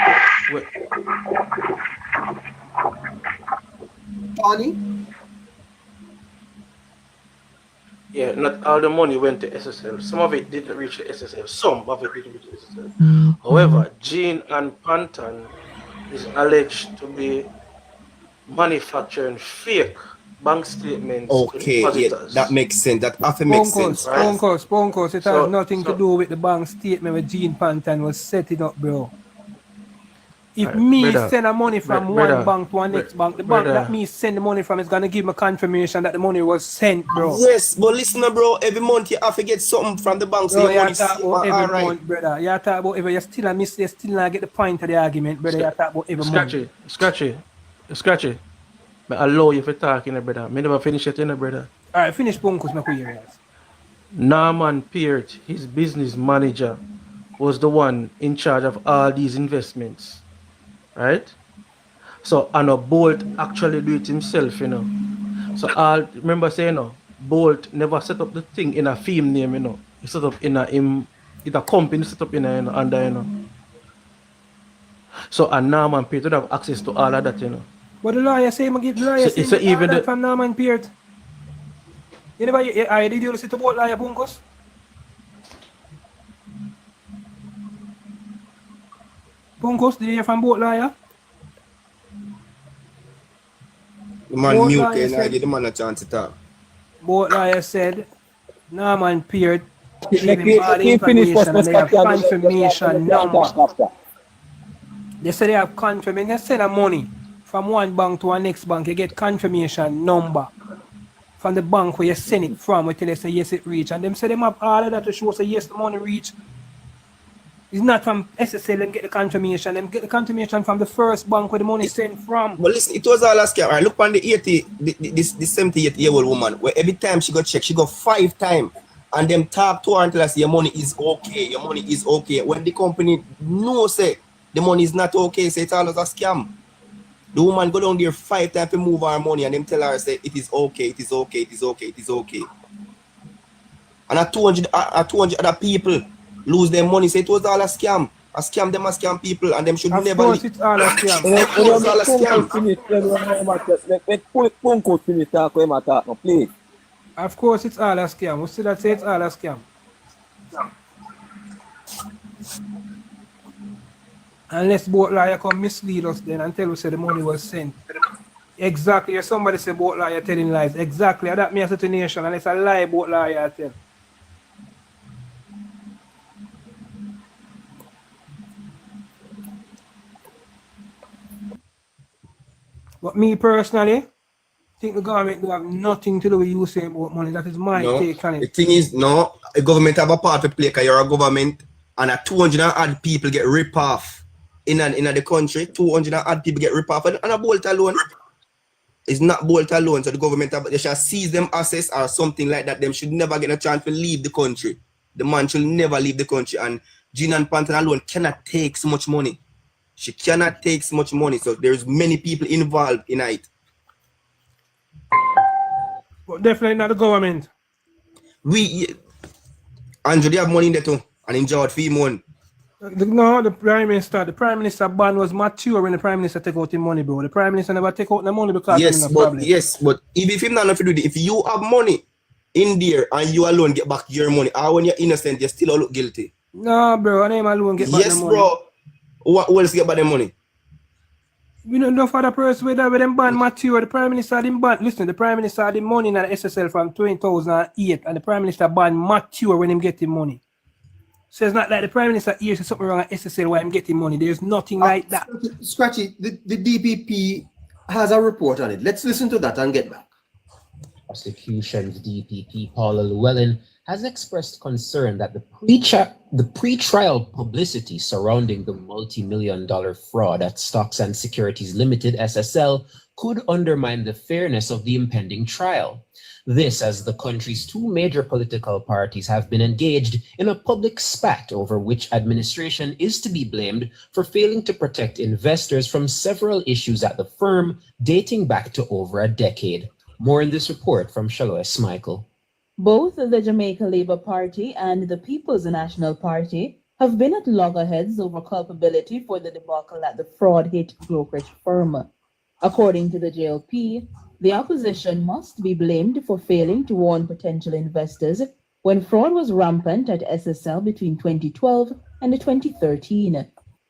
Tony? Yeah, not all the money went to SSL. Some of it didn't reach the SSL. Some of it didn't reach the SSL. However, Gene and Panton is alleged to be manufacturing fake bank statements to Okay, yeah, that depositors. makes sense. That often makes sense, right? Sponkos. It has nothing to do with the bank statement where Gene Panton was setting up, bro. If me send a money from one bank to a next bank, the bank that me send the money from is gonna give me confirmation that the money was sent, bro. Yes, but listen, bro. Every month you have to get something from the bank, so Bro, your money talk safe. about every All month, brother. You talk about every. You still not get the point of the argument, brother. You talk about every month. Scratchy. I allow you for talking, brother. Me never finish it, brother. All right, finish Sponkos, my query. Norman Peart, his business manager, was the one in charge of all these investments. Right? So, and Bolt actually do it himself, you know. So, remember saying, Bolt never set up the thing in a firm name, you know. He set up in a company set up in a, under, you know. So, and Norman Peart would have access to all of that, you know. But the lawyer say, so even that from Norman Peart. You never, did you listen to Bolt lawyer, Sponkos? Sponkos, did you hear from Bolt lawyer? The man mute, and I give the man a chance to talk. Bolt lawyer said, Norman Peart gave him all the information and they have confirmation number. They say they have confirmation. They send a money from one bank to a next bank. You get confirmation number from the bank where you send it from. We tell you say yes it reach. And them say them have all of that to show say yes the money reach. It's not from SSL them get the confirmation. Them get the confirmation from the first bank where the money sent from. But listen, it was all a scam. Right, look on the 78-year-old woman where every time she got checked, she got 5 times. And them talk to her until I say your money is okay. Your money is okay. When the company knows say the money is not okay, say it's all as a scam. The woman go down there 5 times to move her money and them tell her say it is okay, it is okay, it is okay, it is okay. And at 200 other people lose their money, say it was all a scam. A scam them a scam people and them should of never. Of course it's all a scam. It was all a scam. Please. Of course it's all a scam. We still that say it's all a scam. Unless both lawyer come mislead us then and tell us that the money was sent. Exactly. If somebody say both lawyer telling lies. Exactly. That means a nation unless a lie both lawyer tell. But me personally, think the government do have nothing to do with you saying about money. That is my take on it. The thing is, no, the government have a part to play because you're a government and 200 odd people get ripped off in the country. 200 odd people get ripped off and a Bolt alone. It's not Bolt alone. So the government they shall seize them assets or something like that. Them should never get a chance to leave the country. The man should never leave the country. And Jean and Panton alone cannot take so much money. She cannot take so much money. So there's many people involved in it. But definitely not the government. Andrew, they have money in there too. And enjoy it for him one. No, the Prime Minister ban was mature when the Prime Minister take out the money, bro. The Prime Minister never take out the money because but if him not enough to do it, if you have money in there and you alone get back your money, or when you're innocent, you still look guilty. No, bro, I name alone get back the money. Yes, bro. What else get back the money? We don't know for the person with them ban mature. The Prime Minister didn't ban. Listen, the Prime Minister had the money in the SSL from 2008, and the Prime Minister ban mature when him getting money. So it's not like the Prime Minister hears something wrong at SSL why I'm getting money. There's nothing like that. Scratchy, the DPP has a report on it. Let's listen to that and get back. Prosecution's DPP Paula Llewellyn has expressed concern that the pre-trial publicity surrounding the multi-million-dollar fraud at Stocks and Securities Limited (SSL) could undermine the fairness of the impending trial. This as the country's 2 major political parties have been engaged in a public spat over which administration is to be blamed for failing to protect investors from several issues at the firm dating back to over a decade. More in this report from Shalois Michael. Both the Jamaica Labour Party and the People's National Party have been at loggerheads over culpability for the debacle at the fraud-hit brokerage firm. According to the JLP, The opposition must be blamed for failing to warn potential investors when fraud was rampant at SSL between 2012 and 2013.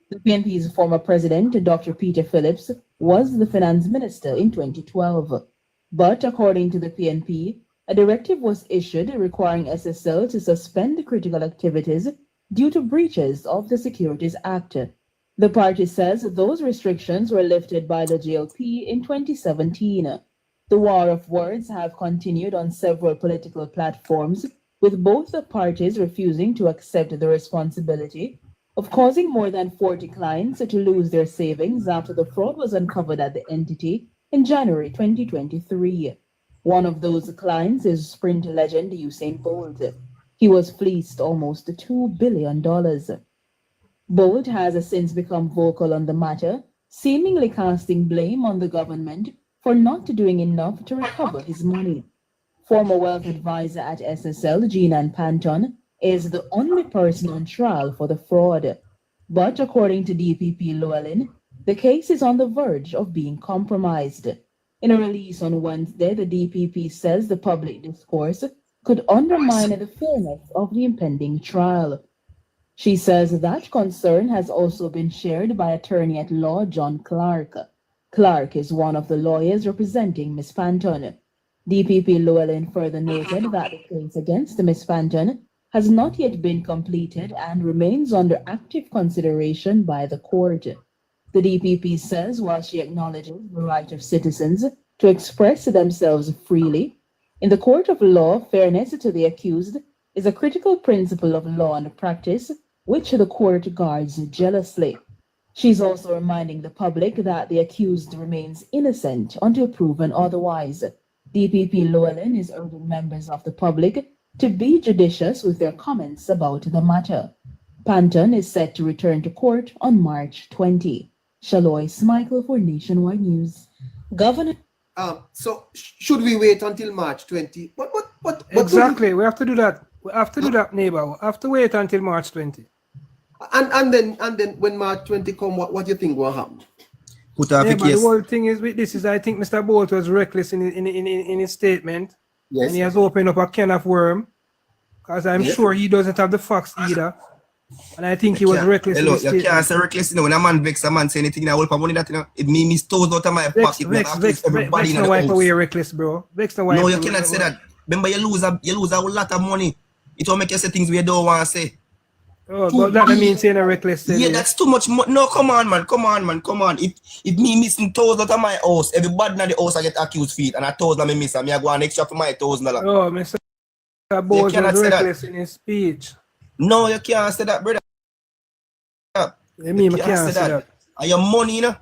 The PNP's former president, Dr. Peter Phillips, was the finance minister in 2012. But according to the PNP, a directive was issued requiring SSL to suspend critical activities due to breaches of the Securities Act. The party says those restrictions were lifted by the JLP in 2017. The war of words have continued on several political platforms, with both the parties refusing to accept the responsibility of causing more than 40 clients to lose their savings after the fraud was uncovered at the entity in January 2023. One of those clients is sprint legend Usain Bolt. He was fleeced almost $2 billion. Bolt has since become vocal on the matter, seemingly casting blame on the government for not doing enough to recover his money. Former wealth advisor at SSL, Jean Panton, is the only person on trial for the fraud. But according to DPP Llewellyn, the case is on the verge of being compromised. In a release on Wednesday, the DPP says the public discourse could undermine the fairness of the impending trial. She says that concern has also been shared by attorney at law John Clark. Clark is one of the lawyers representing Ms. Panton. DPP Llewellyn further noted that the case against Ms. Panton has not yet been completed and remains under active consideration by the court. The DPP says while she acknowledges the right of citizens to express themselves freely, in the court of law, fairness to the accused is a critical principle of law and practice which the court guards jealously. She's also reminding the public that the accused remains innocent until proven otherwise. DPP Llewellyn is urging members of the public to be judicious with their comments about the matter. Panton is set to return to court on March 20. Shalois Michael for Nationwide News. Governor. So should we wait until March 20? What exactly, we have to do that. We have to do that, neighbor. We have to wait until March 20. And then when March 20 come, what do you think will happen? Yeah, but the whole thing is with this is I think Mr. Bolt was reckless in his statement. Yes. And he has opened up a can of worm. Because I'm sure he doesn't have the facts either. And I think he was reckless. Hello, you can't say reckless, you know. When a man vex a man say anything, I will put money that, you know, it means me toes out of my pocket. Vex no wipe away reckless, bro. Vex no wipe. No, you cannot say that. Remember, you lose a lot of money. It will make you say things we don't want to say. Oh, but that means saying a reckless thing. Yeah, that's too much. No, come on, man. If me missing toes out of my house, everybody in the house I get accused feet, and I toes that me miss, and me I go on extra for my $1,000. Oh, Mr. Bolt was reckless in his speech. No, you can't say that, brother. You can't say that. Are your money, you know?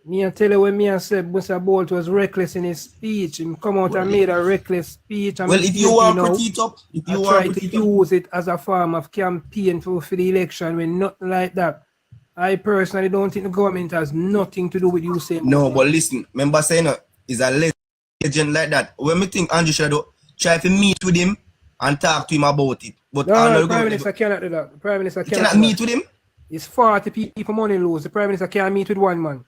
Me I tell you when me I said Mr. Bolt was reckless in his speech. He come out and made a reckless speech. And well, if you want to put it up, if you want to use it as a form of campaign for the election when nothing like that. I personally don't think the government has nothing to do with you saying. No, but listen, remember saying is a legend like that. When me think Andrew should try to meet with him and talk to him about it. But no, the Prime Minister cannot do that. The Prime Minister cannot meet with him. It's 40 people money lose. The Prime Minister can't meet with one man.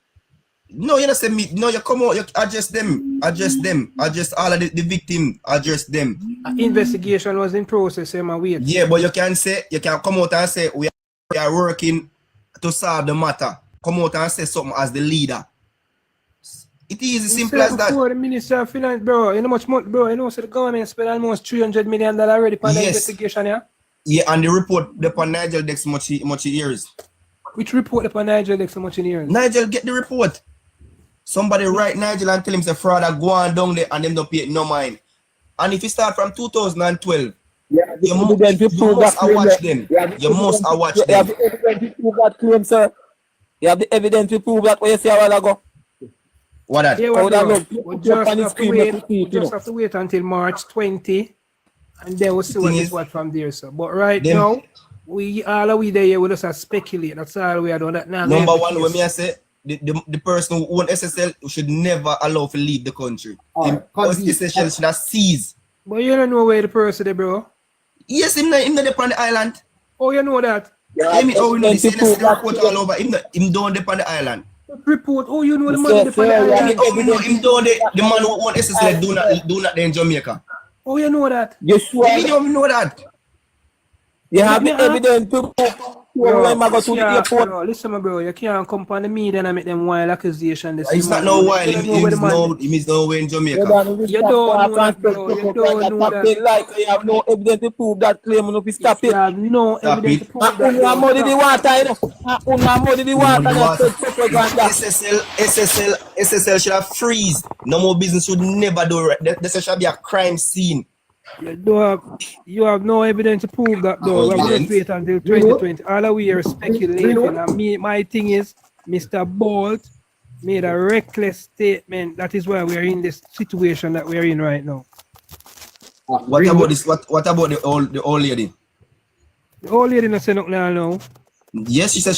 No, you don't say meet. No, you come out, you address them, address all of the victim, address them. Investigation was in process, wait. Yeah, but you can come out and say we are working to solve the matter. Come out and say something as the leader. It is as simple as that. The Minister of Finance, bro, you know much money, bro. You know, so the government spent almost $300 million already for the investigation, yeah? Yeah, and the report upon Nigel Dex much years. Which report upon Nigel Dex much years? Nigel, get the report. Somebody write Nigel and tell him the fraud are going down there and them don't pay no mind. And if you start from 2012, you must watch them. You must watch them. You have the evidence to prove that claim, sir. You have the evidence to prove that what you say a while ago. What that? Yeah, we just have to wait until March 20 and then we'll see what is what from there, sir. But right now, we just speculate. That's all we are doing that now. Number one, when I say the person who own SSL should never allow to leave the country. SSL should have seized. But you don't know where the person is, bro. Yes, him not on the island. Oh, you know that? Yeah, we know this. The report all over. Him don't depend on the island. Report. Oh, you know the Yes, money. sir, yeah, Him down the man who want SSL do not there in Jamaica. Oh, you know that. You sure? You don't know that. You have the evidence to Bro, when I go to the airport. bro, listen, my bro, you can't come on the media and make them wild accusations. It's not no while. He is nowhere in Jamaica. You don't know that, bro. You don't know that. Like you have no evidence to prove that claim. No, stop it. You have no evidence to prove that. Una muddy the water, you know. Una muddy the water. SSL should have freeze. No more business should never do it. This should be a crime scene. You have no evidence to prove that, though. We're going to wait until 2020. All we are speculating. And my thing is, Mr. Bolt made a reckless statement. That is why we are in this situation that we are in right now. What about this? What about the old lady? The old lady not saying nothing now. Yes, she said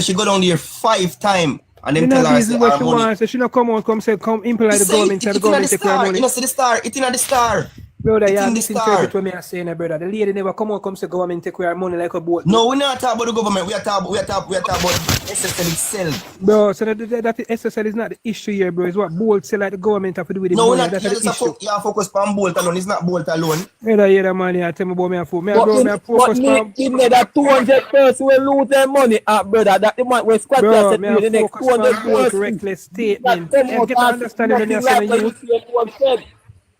she go down there 5 times. And then tell her what she wants. So she not come out, come imply the government and the government take her money. You know, see the star. It's in the star. Brother, you have to interpret what me are saying, brother. The lady never come out, come say government take away our money like a boat. No, we're not talking about the government. We are talking about SSL itself. Bro, so that SSL is not the issue here, bro. It's what Bolt say like the government have to do with the money. No, that's the issue. You are focused on Bolt alone. It's not Bolt alone. Brother, yeah, the money. I tell me about me a fool. Me a focus on. Give me that 200 person will lose their money, brother. That the man will squat bro, me a focus on Bolt reckless statement. You get understanding when you're saying you.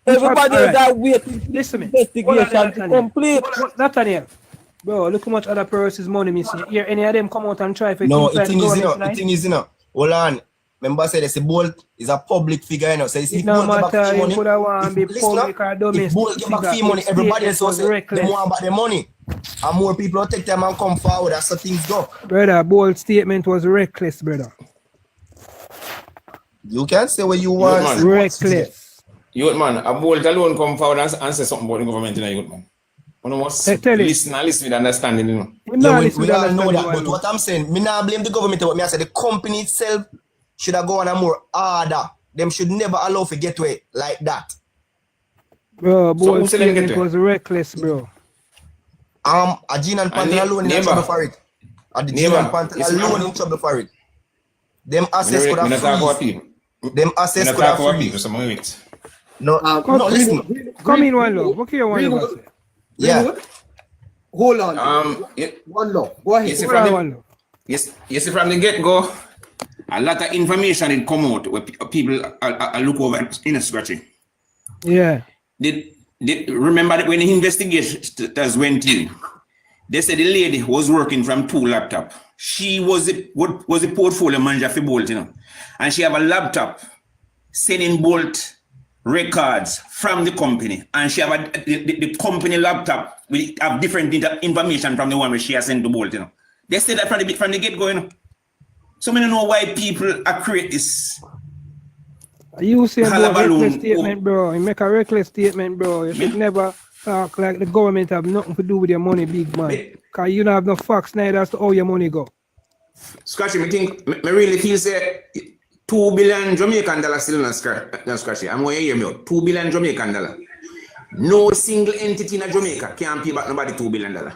Everybody is that waiting. Listen me. Investigation to complete. Nathaniel, bro, look how much other person's money missing. Here, any of them come out and try for no, the thing is, you know, hold on. Remember, I said the Bolt is a public figure, you know. So it no matter you could have want to be public or domestic. If Bolt give back fee money, everybody else also say they want back the money. And more people will take them and come forward. That's how things go. Brother, Bolt's statement was reckless, brother. You can say what you want. Reckless. Youth man, a Bolt alone come forward and say something about the government in a youth man. You know what? Listen with understanding, you know. We all know that, but what I'm saying, me not blame the government, but me I say the company itself should have gone on a more order. Them should never allow for get away like that. Bro, Bolt's statement was reckless, bro. A Jean and Panther alone in trouble for it. The Jean and Panther alone in trouble for it. Them assets could have freeze. Them assets could have freeze. No, no, listen. Come in, one love. What can you want to say? Yeah. Hold on. One love. Go ahead. Yes, from the get-go, a lot of information will come out where people are look over in a scratching. Yeah. Remember that when the investigators went in, they said the lady was working from 2 laptops. She was a portfolio manager for Bolt, you know, and she have a laptop sending Bolt records from the company, and she have the company laptop will have different information from the one where she has sent to Bolt, you know. They said that from the get-go, you know. So I don't know why people are create this. You say a reckless statement, bro. You make a reckless statement, bro. You should never talk like the government have nothing to do with your money, big man. Because you don't have no facts neither as to how your money go. Scratchy, I think, I really feel say $2 billion Jamaican dollars still not Scratchy. I'm going to hear me out. $2 billion Jamaican dollars. No single entity in Jamaica can pay back nobody $2 billion.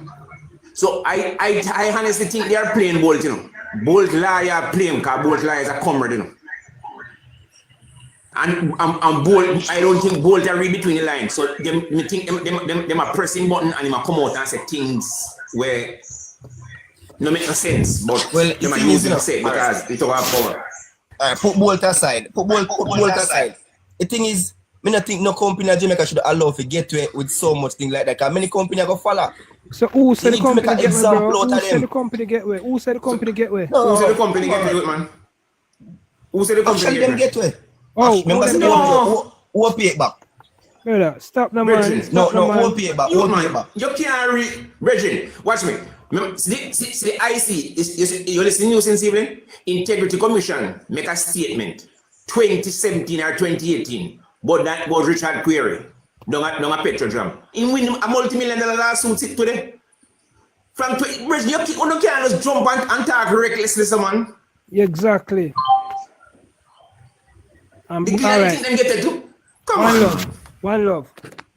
So I honestly think they are playing Bolt, you know. Bolt liar playing because Bolt liar is a comrade, you know. And Bolt, I don't think Bolt are read between the lines. So them are pressing button and they might come out and say things where no make no sense. But well, they might use it to say because it's our power. Alright, put Bolt aside. Put Bolt aside. The thing is, I don't think no company in Jamaica should allow to get away with so much thing like that. Because many companies go follow. So who said the company get away, bro? Who said the company get away? Who said the company get away? Who said the company get away, man? Who said the company get away? Oh, remember who pay it back? Brother, stop the man. No, who pay it back? Who pay it back? You can't read. Reggie, watch me. See the IC, you listen to news since evening? Integrity Commission make a statement 2017 or 2018, but that was Richard Query, don't a Petrojam. He win a multi-million-dollar lawsuit today. From Reggie, you can't just jump and talk recklessly, man. Exactly. All right. One love.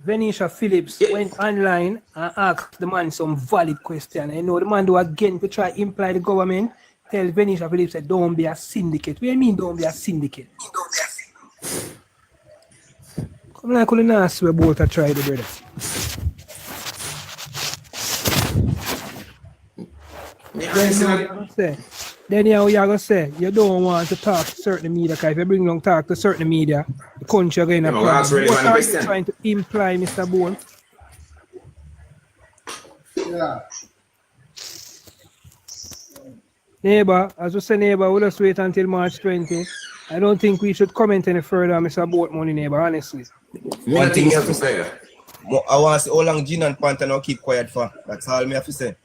Venetia Phillips went online and asked the man some valid question. You know, the man do again to try imply the government tell Venetia Phillips said, don't be a syndicate. What do you mean don't be a syndicate? Come like couldn't ask we both to try the brother. Then you're gonna say you don't want to talk to certain media, because if you bring along talk to certain media, the country are going to problem. What are you trying to imply, Mr. Bone? Yeah. Neighbor, as we say, neighbor, we'll just wait until March 20. I don't think we should comment any further on Mr. Boat money, neighbor, honestly. One thing you have to say. I want to see how long Gene and Panther now keep quiet for. That's all me have to say.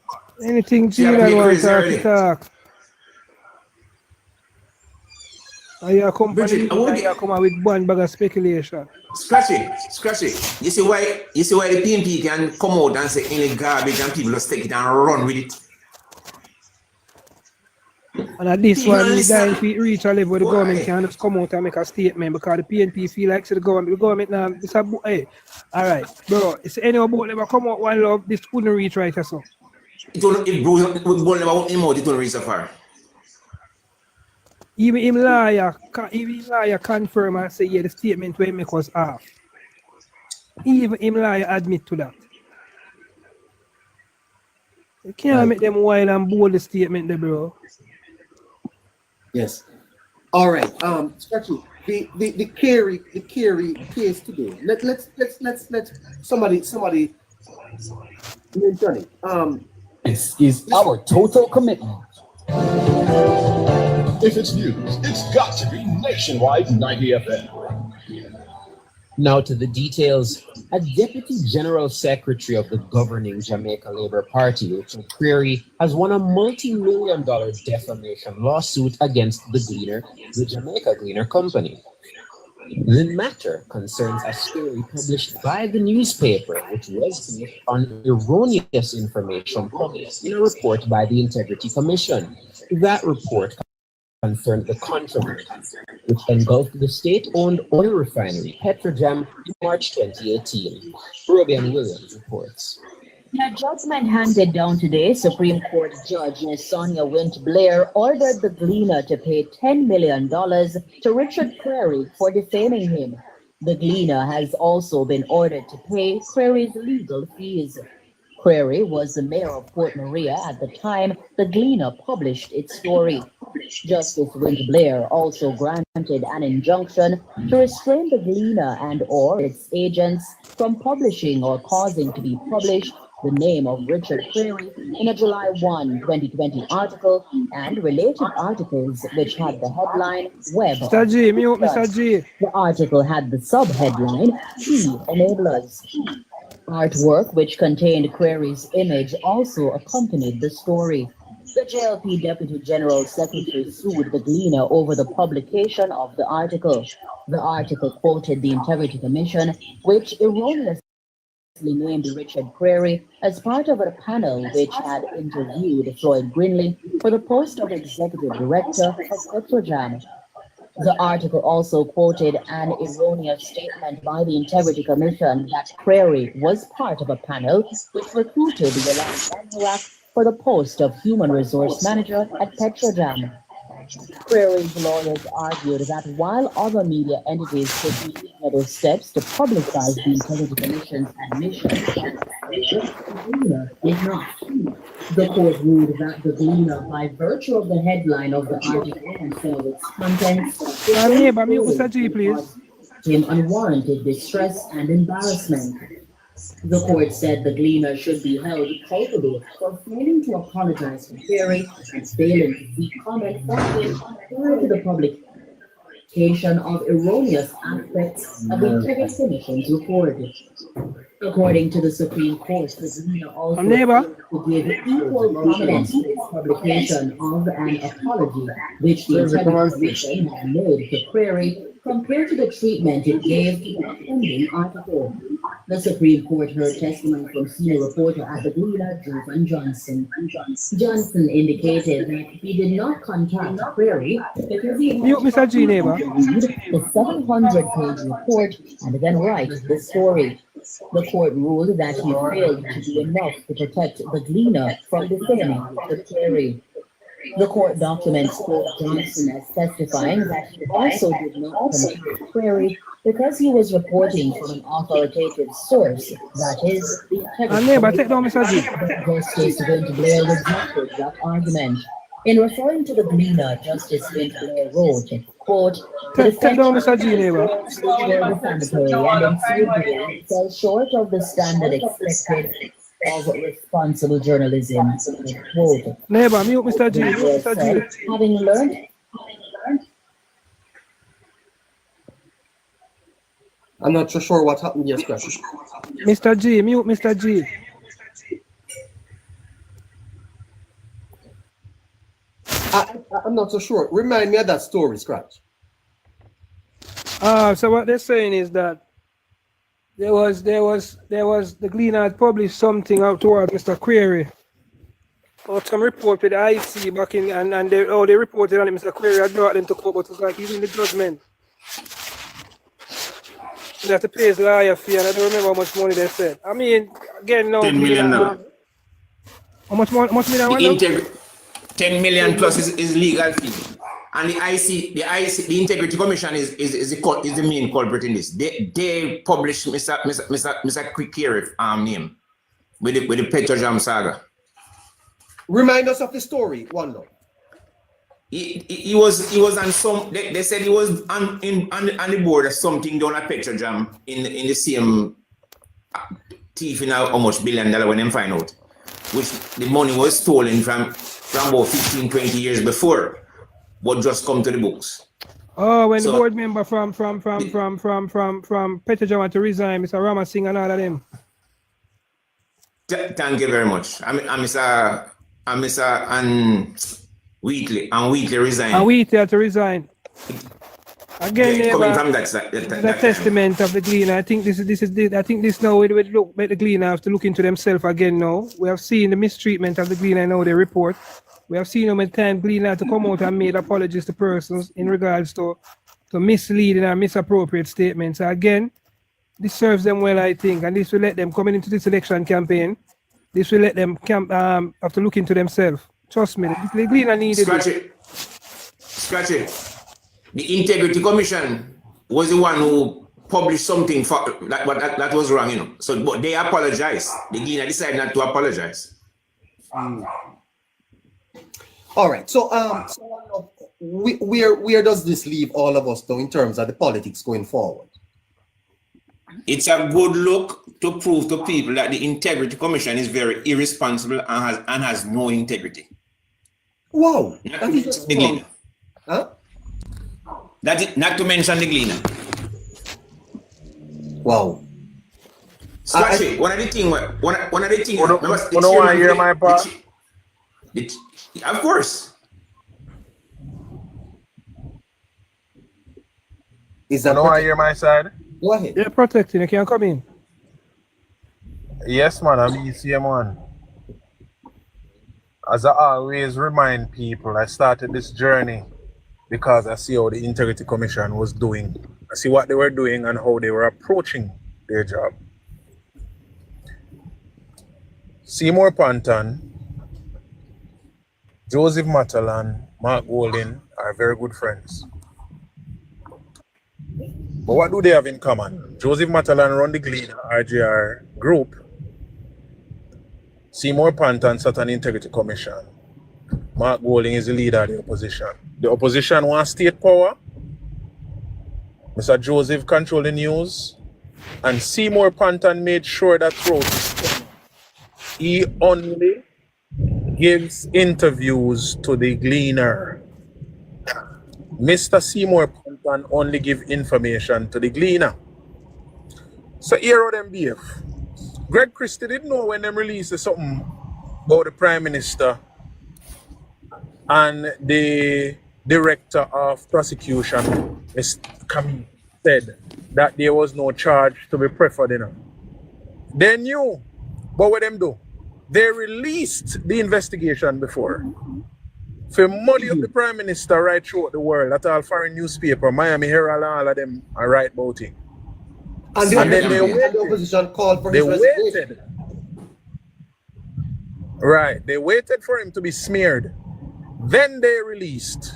Anything Gene wants to talk. Are you a company that come out with one bag of speculation? Scratchy. You see why the PNP can come out and say any garbage and people just take it and run with it. And at this one, we dying to reach a level where the government can just come out and make a statement, because the PNP feel like the government now, hey, all right, bro, is anyone about never come out one love, this couldn't reach right or so? It won't never open him out, it won't reach so far. Even him liar confirm and say, yeah, the statement we make was off. Even him liar admit to that. You can't make them wild and bold the statement there, bro. Yes. All right. Scratchy, the Kerry case today. Let's somebody mention it. This is our total commitment. If it's news, it's got to be Nationwide 90 FM. Now to the details. A Deputy General Secretary of the governing Jamaica Labour Party, Richard Prairie, has won a multi-million-dollar defamation lawsuit against the Gleaner, the Jamaica Gleaner Company. The matter concerns a story published by the newspaper, which was based on erroneous information published in a report by the Integrity Commission. That report concerned the controversy, which engulfed the state-owned oil refinery, Petrojam, in March 2018. Robian Williams reports. In a judgment handed down today, Supreme Court Judge Sonia Wint Blair ordered the Gleaner to pay $10 million to Richard Prairie for defaming him. The Gleaner has also been ordered to pay Prairie's legal fees. Prairie was the mayor of Port Maria at the time the Gleaner published its story. Justice Wint Blair also granted an injunction to restrain the Gleaner and/or its agents from publishing or causing to be published the name of Richard Prairie in a July 1, 2020 article and related articles which had the headline Web. Mr. G, mute Mr. G. The article had the sub-headline Key Enablers. Artwork which contained Prairie's image also accompanied the story. The JLP Deputy General Secretary sued the Gleaner over the publication of the article. The article quoted the Integrity Commission, which erroneously named Richard Prairie as part of a panel which had interviewed Floyd Grinley for the post of Executive Director of Petrojam. The article also quoted an erroneous statement by the Integrity Commission that Prairie was part of a panel which recruited Yolanda Murak for the post of Human Resource Manager at Petrojam. Prairie's lawyers argued that while other media entities took reasonable steps to publicize the Integrity Commission's admission, the Gleaner did not. The court ruled that the Gleaner, by virtue of the headline of the article and some of its contents, him unwarranted distress and embarrassment. The court said the Gleaner should be held culpable for failing to apologize for Prairie and failing to seek comment from him prior to the publication of erroneous aspects of the Integrity Commission's report. According to the Supreme Court, the Gleaner also failed to give equal prominence to its publication of an apology which the Integrity Commission had made to Prairie compared to the treatment it gave to the offending article. The Supreme Court heard testimony from senior reporter at the Gleaner, Jovan Johnson. Johnson indicated that he did not contact Prairie because he had to read the 700-page report and then write the story. The court ruled that he failed to do enough to protect the Gleaner from defaming Richard Prairie. The court documents quote Johnson as testifying that he also did not contact Query because he was reporting from an authoritative source, that is, the Justice Vint Blair rejected that argument. In referring to the Gleaner, Justice Vint Blair wrote, quote, the defendant's words which were defamatory and insulting fell short of the standard expected of responsible journalism. Quote, Neighbor, mute Mr. G. Mr. G. Having learned. I'm not so sure what happened. Yes, question. Mr. G, mute Mr. G. I'm not so sure. Remind me of that story, Scratch. So what they're saying is that there was the Gleaner had published something out towards Mr. Query. Or some report with the IC back in and they reported on it. Mr. Query had brought them to court, but it was like he's in the judgment. They have to pay his lawyer fee, and I don't remember how much money they said. I mean, again, no. 10 million now. How much million? 10 million plus is legal fee. And the Integrity Commission is the main culprit in this. They published Mr. Query name with the Petrojam saga. Remind us of the story, Wando. He was on some. They said he was on the board of something down at Petrojam in the same thief in how much $1 billion when them find out, which the money was stolen from about 15-20 years before, but just come to the books. Oh, when the board member from Petrojam had to resign, Mr. Rama Singh and all of them. Thank you very much. I'm Mr. Wheatley resigned. And Wheatley had to resign. Again, coming from that testament of the Gleaner. I think this now we look at the Gleaner have to look into themselves again now. We have seen the mistreatment of the Gleaner now they report. We have seen how many times Gleaner to come out and made apologies to persons in regards to misleading and misappropriate statements. So again, this serves them well, I think, and this will let them coming into this election campaign. This will let them have to look into themselves. Trust me, the Gleaner needed Scratch it. The Integrity Commission was the one who published something that was wrong, you know. So, but they apologized. The Gleaner decided not to apologize. All right. So, where does this leave all of us, though, in terms of the politics going forward? It's a good look to prove to people that the Integrity Commission is very irresponsible and has no integrity. Wow. That is just wrong. Huh? Not to mention the Gleaner. Wow. Scratch it. One of the things. You don't want to hear my part? Of course. Is that you don't want to hear my side? Go ahead. They're protecting. You can't come in. Yes, man. I'm the same one. As I always remind people, I started this journey because I see how the Integrity Commission was doing. I see what they were doing and how they were approaching their job. Seymour Panton, Joseph Matalan, Mark Golding are very good friends. But what do they have in common? Joseph Matalan run the Gleaner RGR group. Seymour Panton sat on the Integrity Commission. Mark Golding is the leader of the opposition. The opposition wants state power. Mr. Joseph controlled the news. And Seymour Panton made sure that throughout he only gives interviews to the Gleaner. Mr. Seymour Panton only give information to the Gleaner. So here are them behave. Greg Christie didn't know when them released something about the Prime Minister and the Director of Prosecution, Mr. Camille, said that there was no charge to be preferred, you know. They knew, but what them do? They released the investigation before. For muddy up the Prime Minister right throughout the world, that all foreign newspaper, Miami Herald and all of them are right about it. And then the opposition called for his resignation. Right, they waited for him to be smeared. Then they released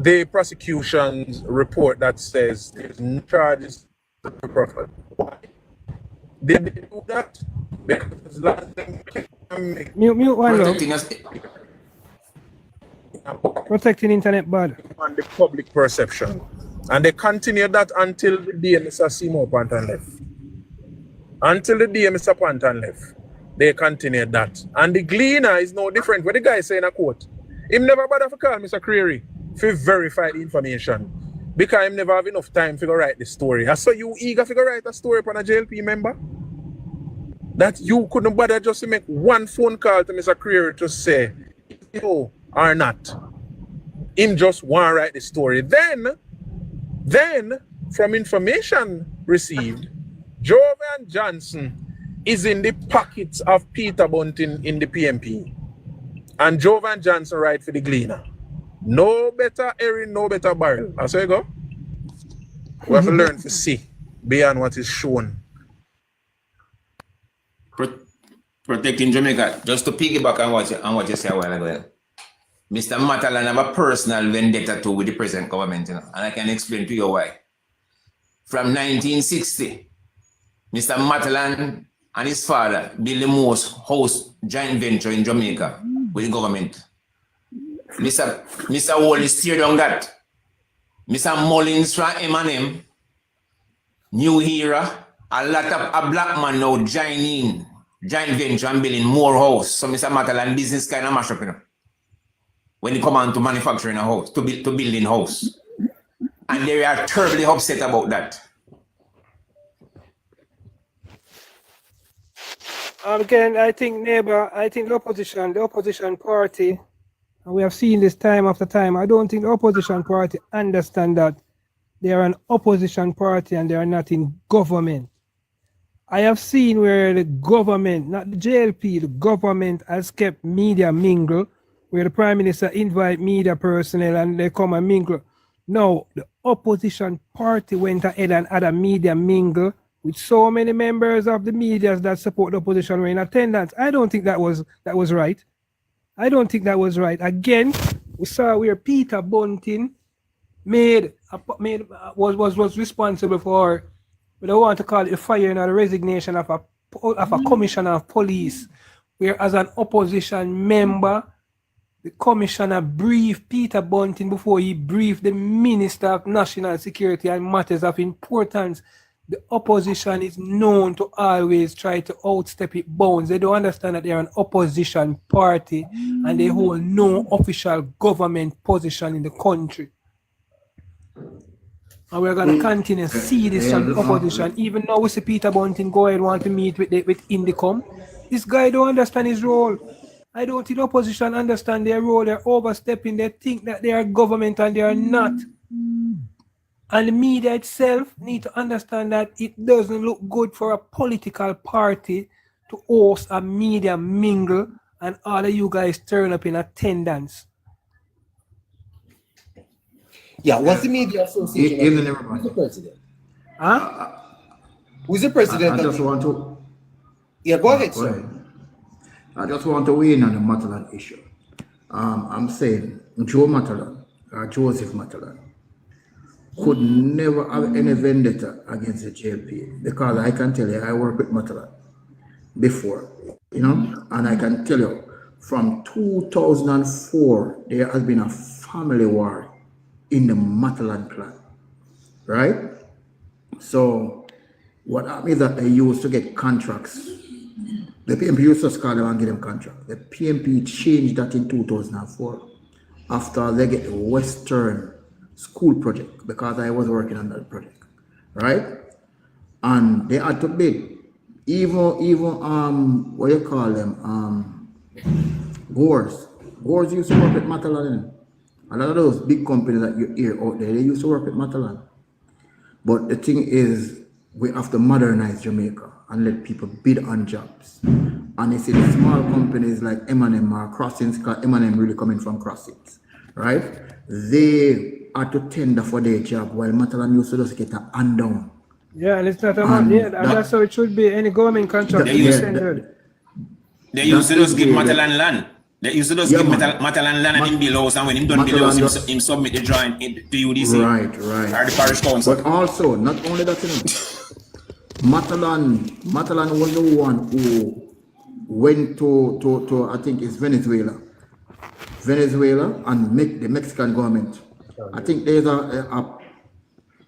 the prosecution's report that says there's no charges to the prophet. Why did they do that? Because last time mute one love. Protecting internet bad. And the public perception. And they continued that until the day Mr. Seymour Panton left. Until the day Mr. Panton left. They continued that. And the Gleaner is no different. What the guy say in a quote? Him never bother to call Mr. Creary to verify the information. Because him never have enough time to write the story. I saw you eager to write a story upon a JLP member. That you couldn't bother just to make one phone call to Mr. Creary to say, no or not. Him just want to write the story. Then, from information received, Jovan Johnson is in the pockets of Peter Bunting in the PNP. And Jovan Johnson write for the Gleaner. No better Erin, no better barrel. That's how you go. We have to learn to see beyond what is shown. Protecting Jamaica, just to piggyback on what you said a while ago. Mr. Matalan have a personal vendetta too with the present government, and I can explain to you why. From 1960, Mr. Matalan and his father built the most house joint venture in Jamaica with the government. Mr. Wallace steered on that. Mr. Mullins from M&M, New Era, a lot of a black man now joining joint venture and building more house. So Mr. Matalan business kind of mash up, you know. When it come on to manufacturing a house, to building house. And they are terribly upset about that. Again, I think the opposition party, and we have seen this time after time, I don't think the opposition party understand that they are an opposition party and they are not in government. I have seen where the government, not the JLP, the government has kept media mingle, where the Prime Minister invite media personnel and they come and mingle. Now, the opposition party went ahead and had a media mingle with so many members of the media that support the opposition were in attendance. I don't think that was right. I don't think that was right. Again, we saw where Peter Bunting was responsible for, we don't want to call it the firing or the resignation of a commissioner of police, where as an opposition member, the commissioner briefed Peter Bunting before he briefed the Minister of National Security and matters of importance. The opposition is known to always try to outstep its bounds. They don't understand that they are an opposition party and they hold no official government position in the country. And we're going to continue to see this from the opposition. Even now we see Peter Bunting go ahead and want to meet with Indicom. This guy don't understand his role. I don't think the opposition understand their role. They're overstepping. They think that they are government and they are not. And the media itself need to understand that it doesn't look good for a political party to host a media mingle and all of you guys turn up in attendance. Yeah, what's the media association? Who's the president? Huh? Who's the president? I just want to... Yeah, go ahead, sir. I just want to weigh in on the Matalan issue. I'm saying Joe Matalan, or Joseph Matalan, could never have any vendetta against the JLP, because I can tell you, I worked with Matalan before, you know, and I can tell you, from 2004, there has been a family war in the Matalan clan, right? So what happened is that they used to get contracts. The PNP used to call them and give them contract. The PNP changed that in 2004 after they get the Western School project, because I was working on that project, right? And they had to bid. Even what you call them, Gores. Gores used to work with Matalan. A lot of those big companies that you hear out there, they used to work with Matalan. But the thing is, we have to modernize Jamaica and let people bid on jobs. And you see the small companies like M&M or Crossings, because M&M really coming from Crossings, right? They are to tender for their job, while Matalan used to just get a hand down. Yeah, and it's not a man. Yeah, that's how it should be. Any government contract. They used to just give Matalan land. They used to just give Matalan land and him build house, and when him done build house, him submit the drawing to UDC. Right. Or the parish council. But also, not only that, Matalan was the one who went to I think it's Venezuela, and make the Mexican government. I think there's a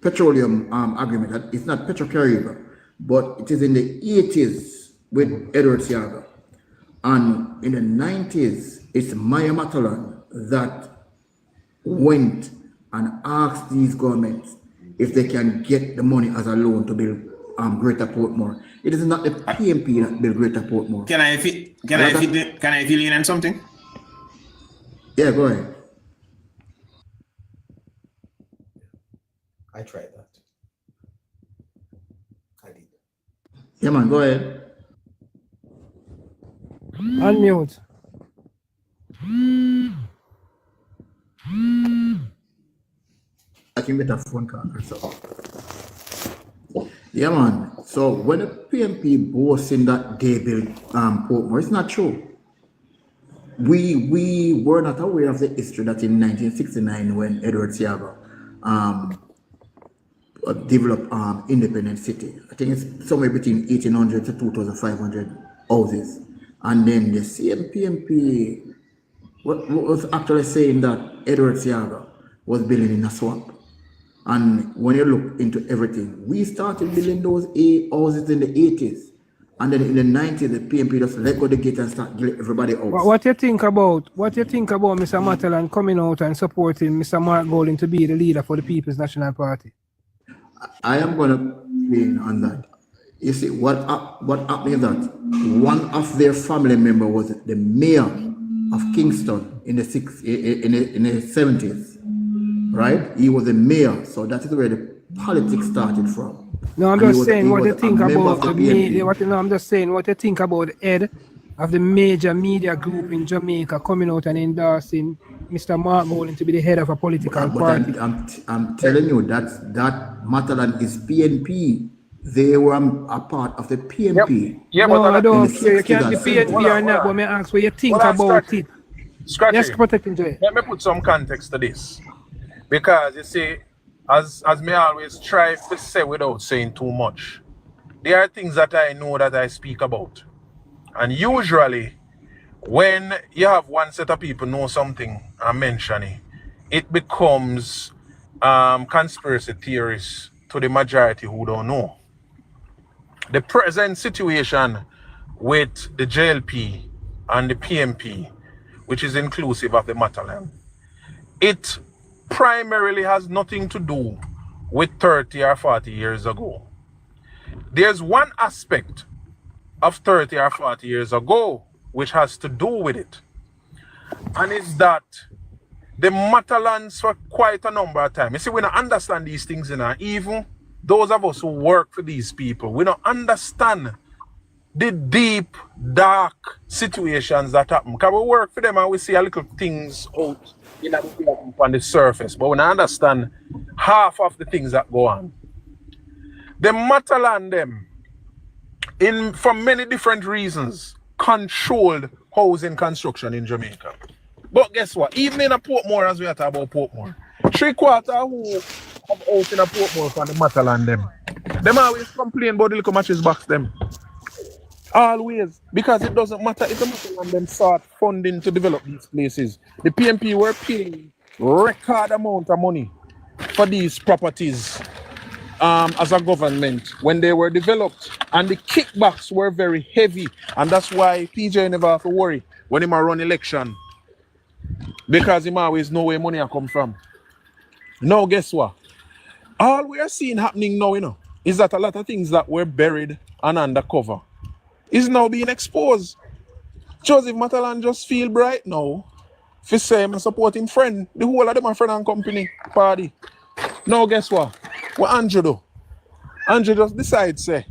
petroleum agreement. It's not Petrocaribe, but it is in the 80s with Edward Seaga. And in the 90s, it's Maya Matalan that went and asked these governments if they can get the money as a loan to build Greater Portmore. It is not the PMP that built Greater Portmore. Can I fill in on something? Yeah, go ahead. I tried that. I did. Yeah, man, go ahead. Unmute. I can get a phone call or so. Yeah, man. So when the PMP boasting that they built Portmore, it's not true. We were not aware of the history that in 1969 when Edward Seaga developed Independent City. I think it's somewhere between 1,800 to 2,500 houses. And then the same PMP was actually saying that Edward Seaga was building in a swamp. And when you look into everything, we started building those houses in the 80s. And then in the 90s, the PMP just let go the gate and start giving everybody out. What you think about Mr. Matalan coming out and supporting Mr. Mark Golding to be the leader for the People's National Party? I am going to lean on that. You see, what happened is that one of their family members was the mayor of Kingston in the 70s, right? He was the mayor, so that is where the politics started from. No, I'm just saying what you think about the media. I'm just saying what you think about the head of the major media group in Jamaica coming out and endorsing Mr. Mark Golding to be the head of a political party. I'm telling you that Matalan is PNP. They were a part of the PMP. Yep. Yeah, no, but I don't care. You can't be PNP or not, but me ask what you think about it. Yes, protecting Joy. Let me put some context to this. Because you see, as me always try to say without saying too much, there are things that I know that I speak about. And usually, when you have one set of people know something and mention it, it becomes conspiracy theories to the majority who don't know. The present situation with the JLP and the PMP, which is inclusive of the Matalan, it primarily has nothing to do with 30 or 40 years ago. There's one aspect of 30 or 40 years ago which has to do with it, and it's that the Matalans for quite a number of time. You see, we don't understand these things, even those of us who work for these people, we don't understand the deep, dark situations that happen. Because we work for them and we see a little things out on the surface, but we don't understand half of the things that go on. The Matalan them, for many different reasons, controlled housing construction in Jamaica. But guess what? Even in a Portmore, as we are talking about Portmore, 3/4 who have house in a Portmore for the Matalan them always complain about the little matches box them. Always. Because it doesn't matter if the Matalan them start funding to develop these places. The PMP were paying record amount of money for these properties as a government when they were developed. And the kickbacks were very heavy. And that's why PJ never have to worry when he run election. Because he always know where money come from. Now, guess what? All we are seeing happening now, is that a lot of things that were buried and undercover is now being exposed. Joseph Matalan just feel bright now. For say I'm supporting friend. The whole of them are friend and company party. Now, guess what? What Andrew do? Andrew just decides, say,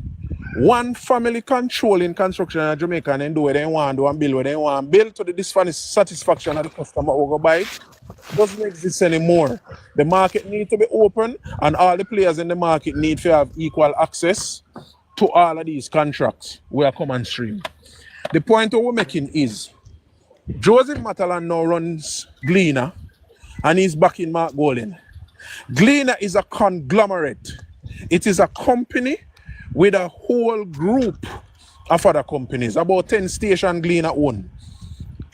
one family controlling construction in Jamaica and then do what they want, do and build what they want, build to the dissatisfaction of the customer who go buy it. Doesn't exist anymore. The market needs to be open and all the players in the market need to have equal access to all of these contracts. We are common stream. The point that we're making is Joseph Matalan now runs Gleaner, and he's backing Mark Golden. Gleaner is a conglomerate. It is a company with a whole group of other companies, about 10 stations Gleaner own.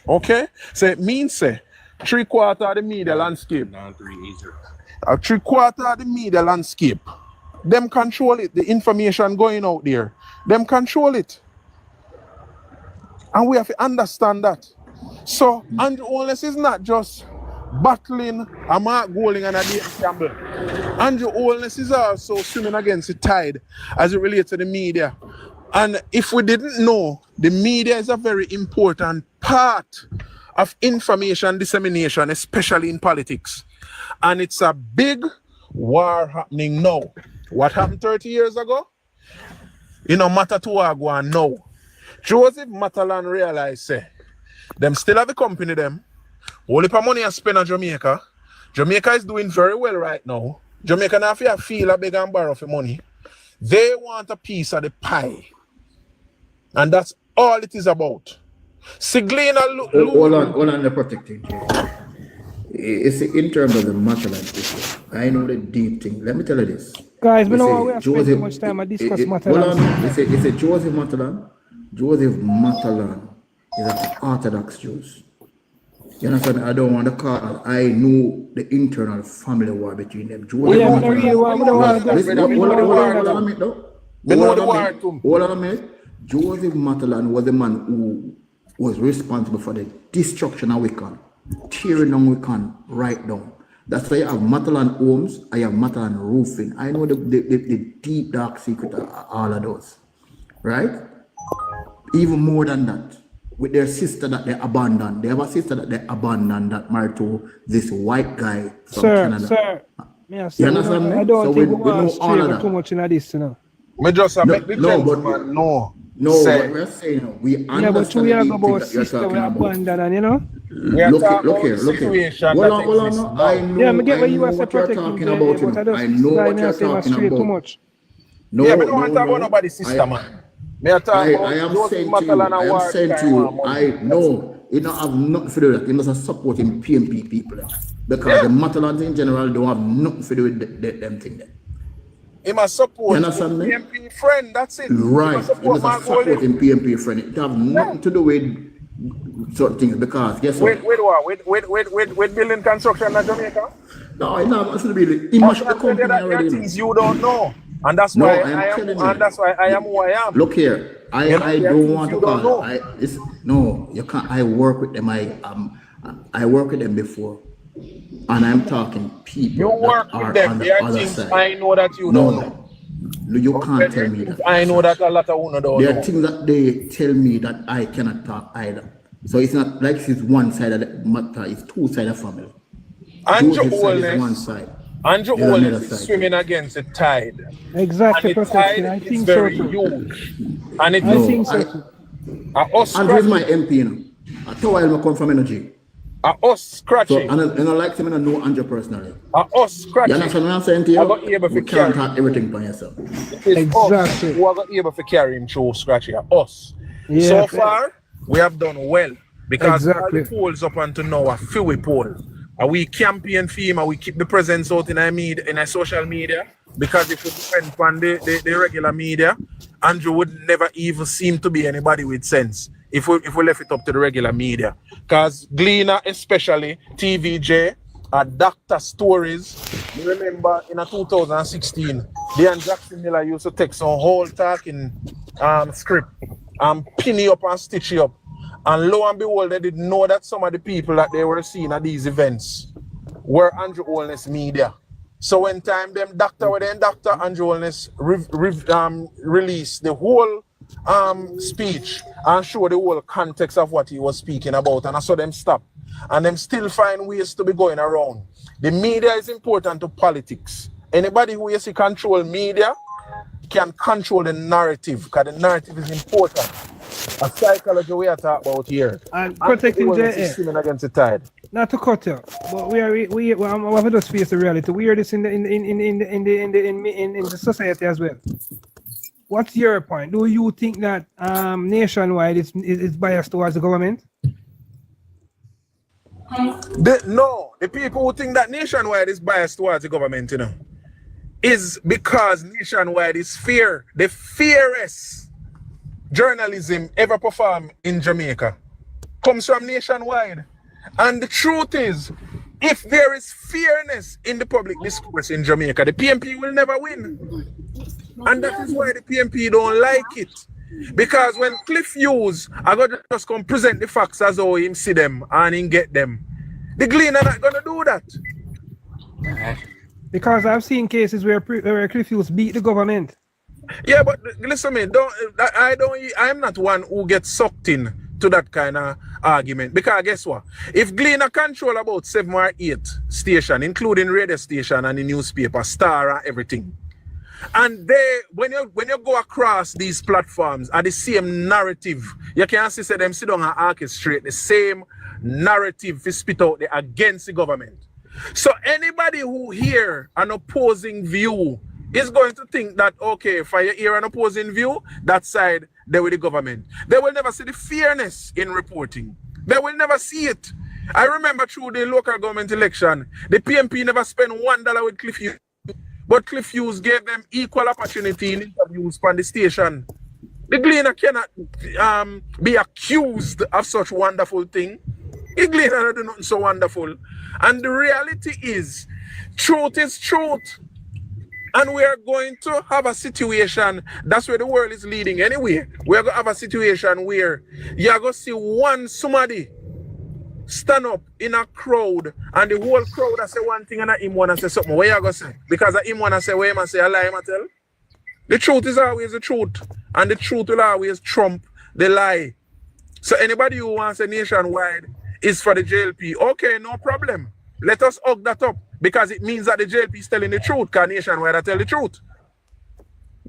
Okay? So it means 3/4 of the media landscape. 3/4 of the media landscape. Them control it. The information going out there. Them control it. And we have to understand that. So Andrew Holness is not just battling a Mark Golding and a Dave Campbell. Andrew Holness is also swimming against the tide as it relates to the media. And if we didn't know, the media is a very important part of information dissemination, especially in politics. And it's a big war happening now. What happened 30 years ago? It no matter to Agua now. Joseph Matalan realized, them still have a company, them. Only for money I spend on Jamaica. Jamaica is doing very well right now. Jamaica now feel a beg and borrow for money. They want a piece of the pie. And that's all it is about. Siglina hold on, the protecting. It's in terms of the Matalan issue. I know the deep thing. Let me tell you this. Guys, we know we have spent too much time on discuss Matalan. Hold on, it's a Joseph Matalan. Joseph Matalan is an Orthodox Jew. You understand? I don't want to call. I know the internal family war between them. Joseph Joseph Matalan was the man who was responsible for the destruction of Wiccan, tearing down Wiccan right down. That's why I have Matalan homes, I have Matalan roofing. I know the deep dark secret of all of those. Right? Even more than that, with their sister that they abandoned. They have a sister that they abandoned that married to this white guy from Canada. Sir, you understand me? I don't think we want to stray too much in this, you know. We just make the gentleman know. No, but we're saying we understand. Yeah, but we are about sister we abandoned, you know. Look here. Hold on. I know. Yeah, I get what you are talking about. I know what you're talking about. Too much. No, yeah, we don't want to talk about nobody's sister, man. I am saying to you, I know it don't have nothing to do with that. It must support in PMP people because the Matalans in general don't have nothing to do with them thing there. He must support PMP friend, that's it. Right, it must support in PMP friend. It have nothing to do with certain things because guess what? With building construction in Jamaica? No, it not to be the image of the company already. Things you don't know. And that's why I am who I am. Look here, I don't want to call. You can't. I work with them. I work with them before, and I'm talking people. You work with them. There are things I know that you don't know. No, you can't tell me that. I know that a lot of you don't know. There are things that they tell me that I cannot talk either. So it's not like it's one side of the matter. It's two sides of family. Andrew Holness is swimming against the tide. Exactly, and the tide I think is very so huge. And it I think so too. Andrew is my MP, you know. I told him I come from energy. Us scratching. So, and I like him and I know Andrew personally. Us scratching. You understand what I'm saying to you? You can't have everything by yourself. Exactly. Who are going to be able to carry him through scratching? Us. Yeah. So far, we have done well. Because all the polls up until now are few poll. And we campaign for him and we keep the presence out in our social media. Because if we depend on the regular media, Andrew would never even seem to be anybody with sense if we left it up to the regular media. Because Gleaner, especially TVJ, doctor stories. You remember in 2016, Dan Jackson Miller used to take some whole talking script and pin it up and stitch it up. And lo and behold, they didn't know that some of the people that they were seeing at these events were Andrew Holness media. So when time them doctor Andrew Holness released the whole speech and show the whole context of what he was speaking about, and I saw them stop. And them still find ways to be going around. The media is important to politics. Anybody who is control media can control the narrative, because the narrative is important. A psychology we are talking about here. And protecting JLP. Swimming against the tide. Not to cut you, but we have to face the reality. We hear this in the society as well. What's your point? Do you think that nationwide is biased towards the government? The people who think that Nationwide is biased towards the government, you know, is because Nationwide is the fairest journalism ever performed in Jamaica comes from Nationwide. And the truth is, if there is fairness in the public discourse in Jamaica, the PNP will never win. And that is why the PNP don't like it. Because when Cliff Hughes, I got to just come present the facts as how him see them and him get them, the Glean are not going to do that. Because I've seen cases where Cliff Hughes beat the government. Yeah, but listen to me, I'm not one who gets sucked in to that kind of argument. Because guess what? If Gleaner control about 7 or 8 stations, including radio station and the newspaper, Star and everything, and when you go across these platforms are the same narrative, you can see them sit down and orchestrate the same narrative to spit out against the government. So anybody who hear an opposing view is going to think that, okay, if I hear an opposing view, that side, they with the government. They will never see the fairness in reporting. They will never see it. I remember through the local government election, the PNP never spent $1 with Cliff Hughes, but Cliff Hughes gave them equal opportunity in interviews on the station. The Gleaner cannot be accused of such wonderful thing. The Gleaner do nothing so wonderful. And the reality is, truth is truth. And we are going to have a situation, that's where the world is leading anyway. We are going to have a situation where you are going to see somebody stand up in a crowd and the whole crowd will say one thing and him want to say something. What you going to say? Because him want to say, what him say, a lie, him tell? The truth is always the truth. And the truth will always trump the lie. So anybody who wants a Nationwide is for the JLP. Okay, no problem. Let us hug that up. Because it means that the JLP is telling the truth, because Nationwide I tell the truth.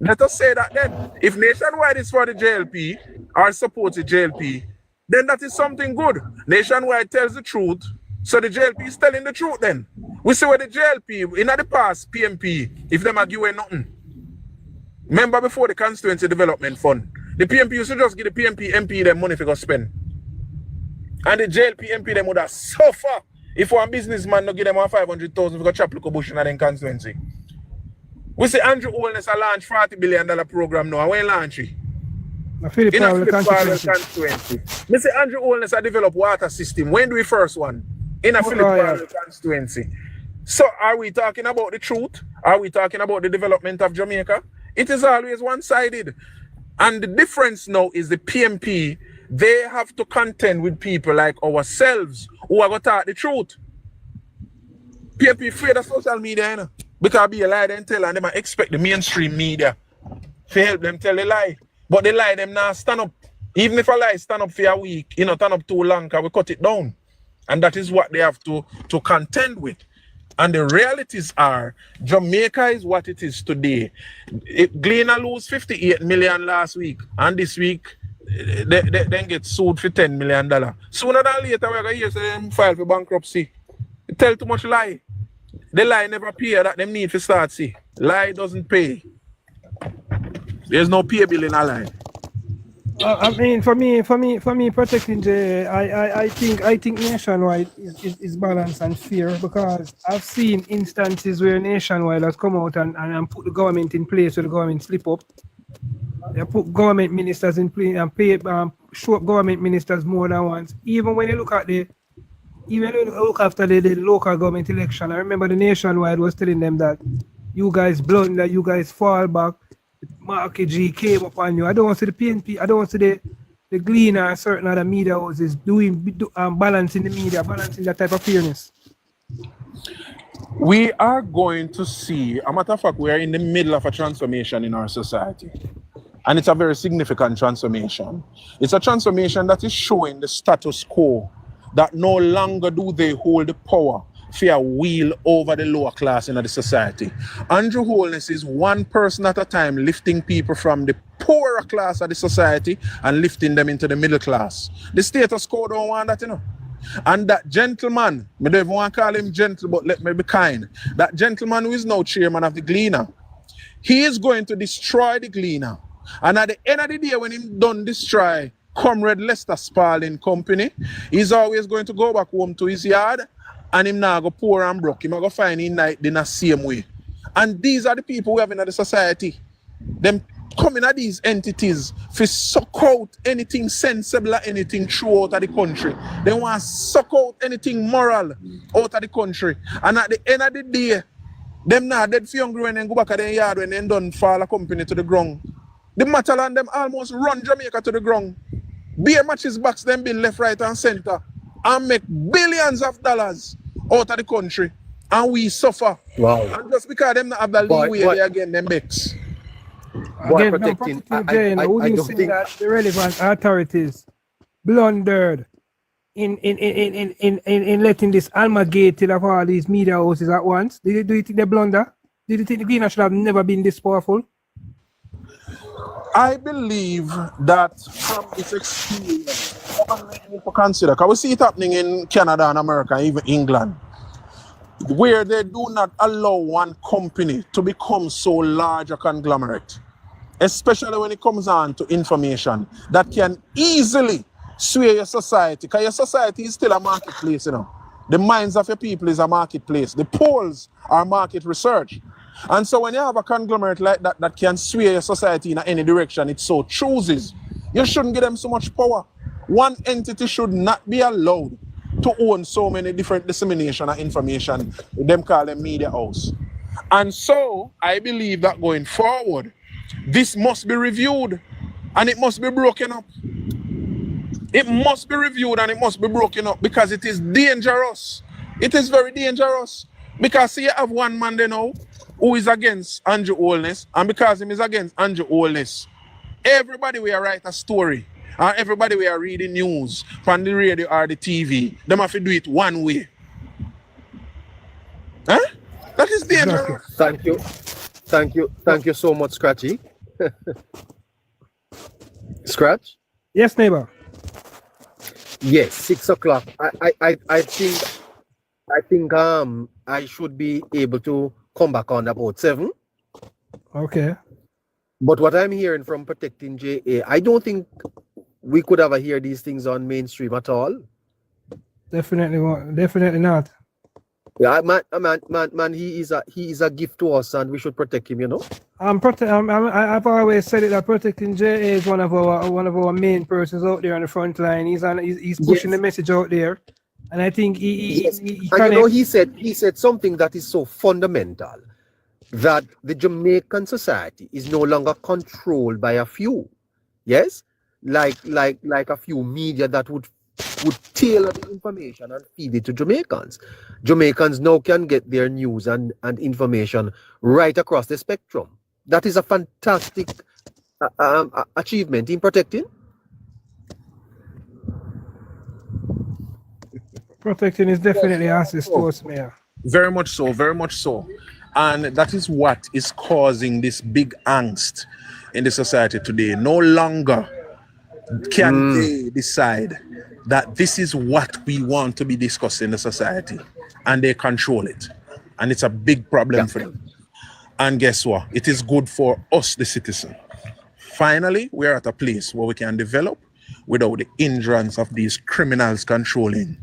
Let us say that then. If Nationwide is for the JLP or supports the JLP, then that is something good. Nationwide tells the truth, so the JLP is telling the truth then. We see where the JLP, in the past, PNP, if them are giving nothing. Remember before the Constituency Development Fund, the PNP used to just give the PNP MP them money for go spend. And the JLP MP them would have suffer if one businessman no give them 500,000 for go chop local bush in their constituency. We see Andrew Holness a launch $40 billion program now. When launch it? In a Philip constituency. We see Andrew Holness a develop water system. When do we first one? In a Philip constituency. So are we talking about the truth? Are we talking about the development of Jamaica? It is always one-sided. And the difference now is the PNP, they have to contend with people like ourselves who are going to talk the truth. PNP afraid of social media, you know, because be a lie and tell, and they might expect the mainstream media to help them tell a lie. But they lie them now stand up. Even if a lie stand up for a week, you know, stand up too long, because we cut it down. And that is what they have to contend with. And the realities are, Jamaica is what it is today. Gleaner lose 58 million last week, and this week they then get sued for $10 million. Sooner than later, we're going to hear them file for bankruptcy. They tell too much lie. The lie never pay that them need to start see. Lie doesn't pay. There's no pay bill in a lie. I mean, for me, protecting I think Nationwide is balanced and fair, because I've seen instances where Nationwide has come out and put the government in place where the government slip up. They put government ministers in place and pay short government ministers more than once. Even when you look after the local government election, I remember the Nationwide was telling them that you guys blunder, you guys fall back. Marky G came upon you. I don't want to see the PNP, I don't want to see the Gleaner and certain other media houses balancing the media, balancing that type of fairness. We are going to see, a matter of fact, we are in the middle of a transformation in our society. And it's a very significant transformation. It's a transformation that is showing the status quo, that no longer do they hold the power for a wheel over the lower class in the society. Andrew Holness is one person at a time lifting people from the poorer class of the society and lifting them into the middle class. The status quo don't want that, you know. And that gentleman, I don't even want to call him gentle, but let me be kind. That gentleman who is now chairman of the Gleaner, he is going to destroy the Gleaner. And at the end of the day, when he's done destroy Comrade Lester Spalding company, he's always going to go back home to his yard and him now go poor and broke. Him go find him night in the same way. And these are the people we have in the society. Them coming at these entities to suck out anything sensible or anything true out of the country. They want to suck out anything moral out of the country. And at the end of the day, them not dead for hungry when they go back at their yard when they done fall a company to the ground. The Matalan them almost run Jamaica to the ground. Beer matches box them bill left, right and center and make billions of dollars out of the country. And we suffer. Wow. And just because them not have the leeway again, them makes. Again, protecting Jane, I wouldn't say that the relevant authorities blundered in letting this amalgamated of all these media houses at once. Do you think they blunder? Do you think the Greener should have never been this powerful? I believe that from its experience, people consider, because we see it happening in Canada and America, even England, where they do not allow one company to become so large a conglomerate, especially when it comes on to information that can easily sway your society, because your society is still a marketplace, you know. The minds of your people is a marketplace. The polls are market research. And so when you have a conglomerate like that that can sway your society in any direction it so chooses, you shouldn't give them so much power. One entity should not be allowed to own so many different dissemination of information. Them call them media house. And so I believe that going forward, this must be reviewed and it must be broken up. It must be reviewed and it must be broken up because it is dangerous. It is very dangerous. Because see, you have one man there now who is against Andrew Holness, and because he is against Andrew Holness, everybody will write a story, and everybody will read the news from the radio or the TV. They have to do it one way. Huh? That is dangerous. Thank you. Thank you. Thank you so much, Scratchy. Scratch? Yes, neighbor. Yes, 6 o'clock. I think I should be able to come back on about 7. Okay. But what I'm hearing from Protecting JA, I don't think we could ever hear these things on mainstream at all. Definitely not. Yeah, man, he is a gift to us, and we should protect him. You know. I've always said it that Protecting JA is one of our main persons out there on the front line. He's pushing the message out there, and I think he and you know, he said something that is so fundamental, that the Jamaican society is no longer controlled by a few. Yes, like a few media that would tailor the information and feed it to Jamaicans. Jamaicans now can get their news and information right across the spectrum. That is a fantastic achievement in Protecting. Protecting is definitely access to us, Mayor. Very much so, very much so. And that is what is causing this big angst in the society today. No longer can they decide that this is what we want to be discussed in the society, and they control it. And it's a big problem for them. And guess what? It is good for us, the citizen. Finally, we're at a place where we can develop without the hindrance of these criminals controlling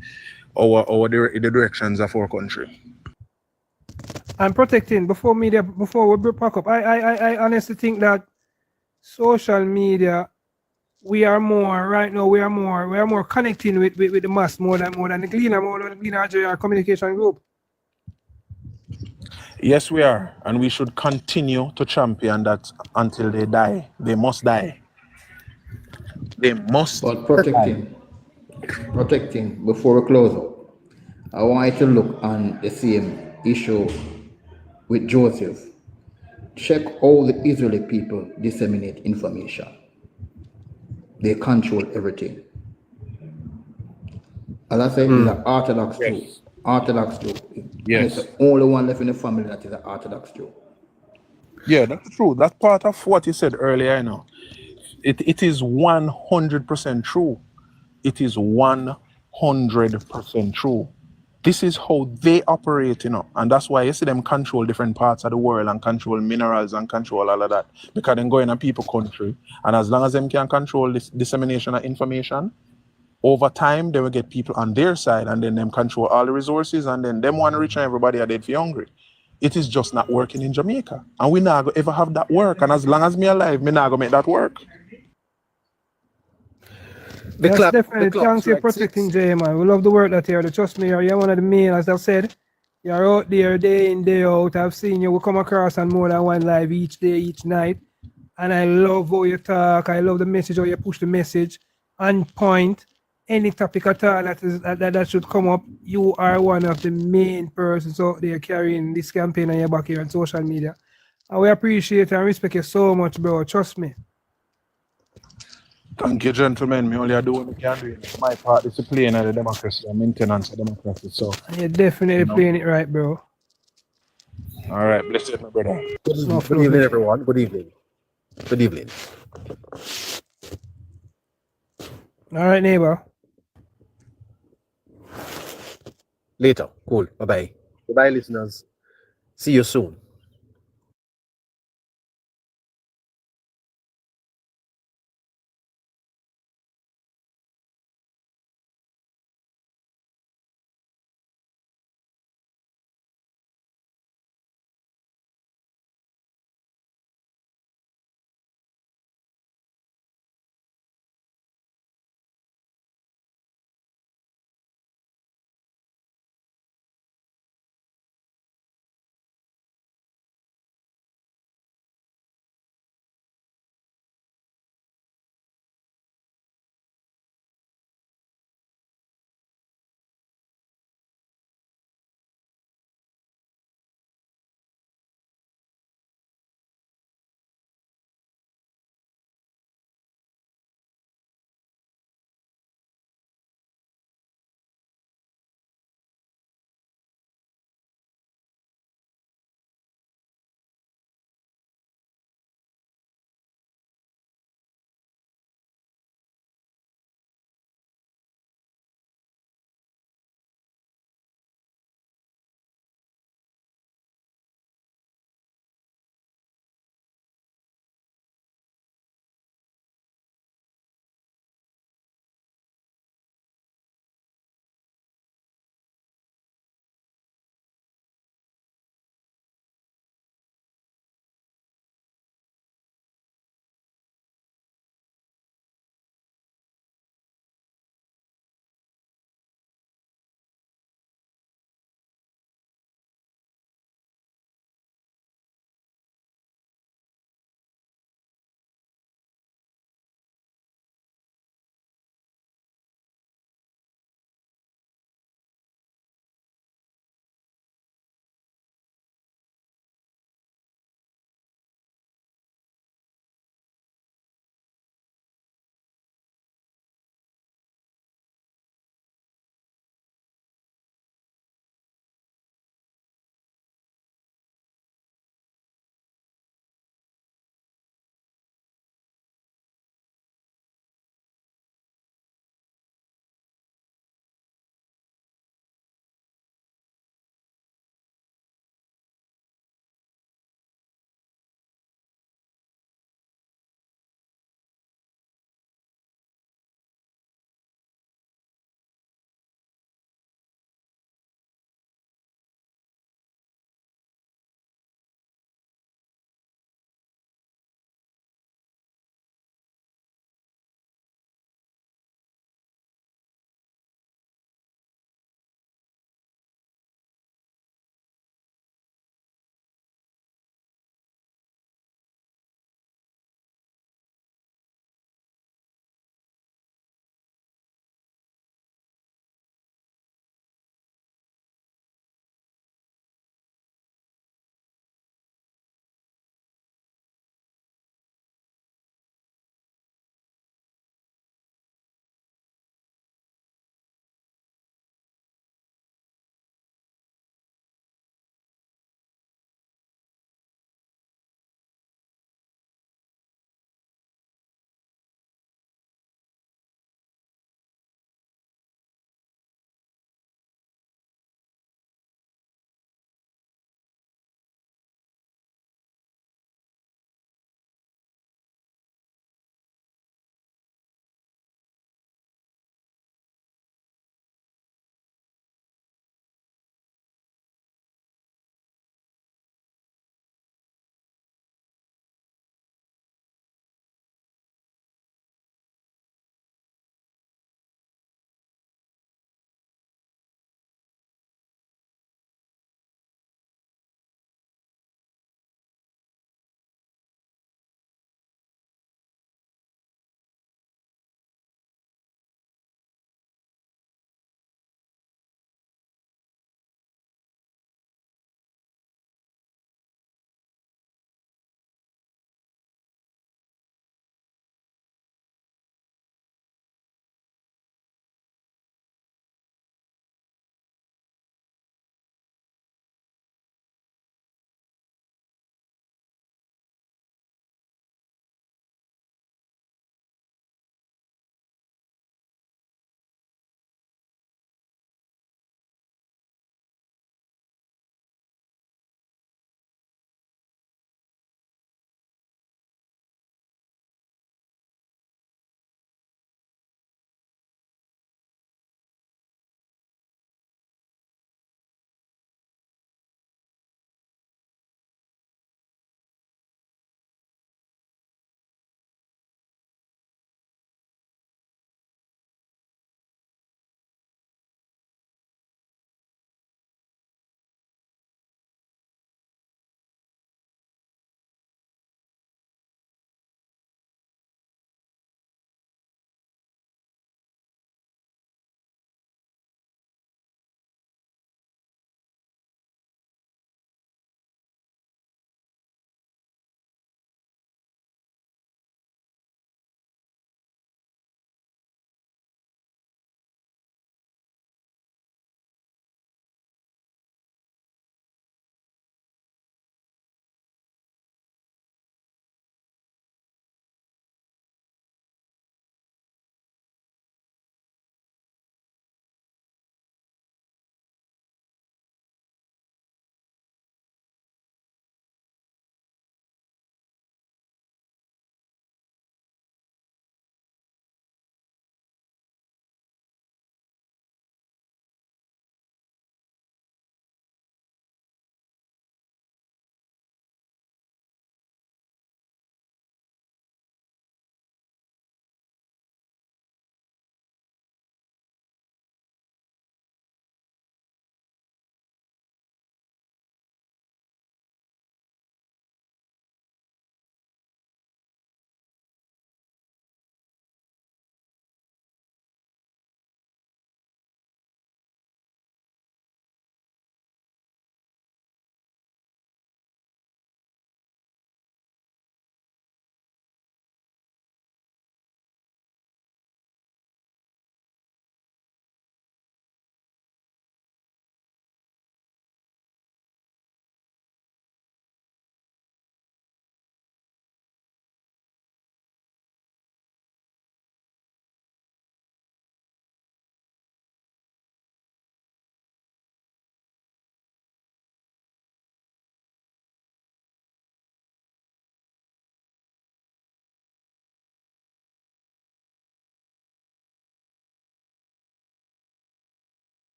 the directions of our country. And Protecting, before we pack up, I honestly think that social media, we are more connecting with the mass more than the Gleaner JR communication group. Yes, we are, and we should continue to champion that until they die. They must die. They must. But protecting before we close up, I want you to look on the same issue with Joseph. Check how the Israeli people disseminate information. They control everything. As I said, it's an Orthodox Jew. Orthodox Jew. Yes. And it's the only one left in the family that is an Orthodox Jew. Yeah, that's true. That part of what you said earlier, I know. It is 100% true. It is 100% true. This is how they operate, you know, and that's why you see them control different parts of the world and control minerals and control all of that. Because they go in a people country, and as long as them can control this dissemination of information, over time they will get people on their side, and then them control all the resources, and then them want to reach and everybody are dead for hungry. It is just not working in Jamaica, and we not gonna ever have that work. And as long as me alive, me not gonna make that work. Yes, definitely. Thanks for protecting Jay, man. We love the work that you're doing. Trust me, you're one of the main, as I've said. You're out there day in, day out. I've seen you. We come across on more than one live each day, each night. And I love how you talk. I love the message, how you push the message on point. Any topic at all that should come up, you are one of the main persons out there carrying this campaign on your back here on social media. And we appreciate and respect you so much, bro. Trust me. Thank you, gentlemen. Me only do what I can do. My part is to play in the democracy and maintenance of democracy. So You're definitely playing it right, bro. All right, bless you, my brother. Good evening, everyone. Good evening. Good evening. All right, neighbor. Later. Cool. Bye-bye. Bye-bye, listeners. See you soon.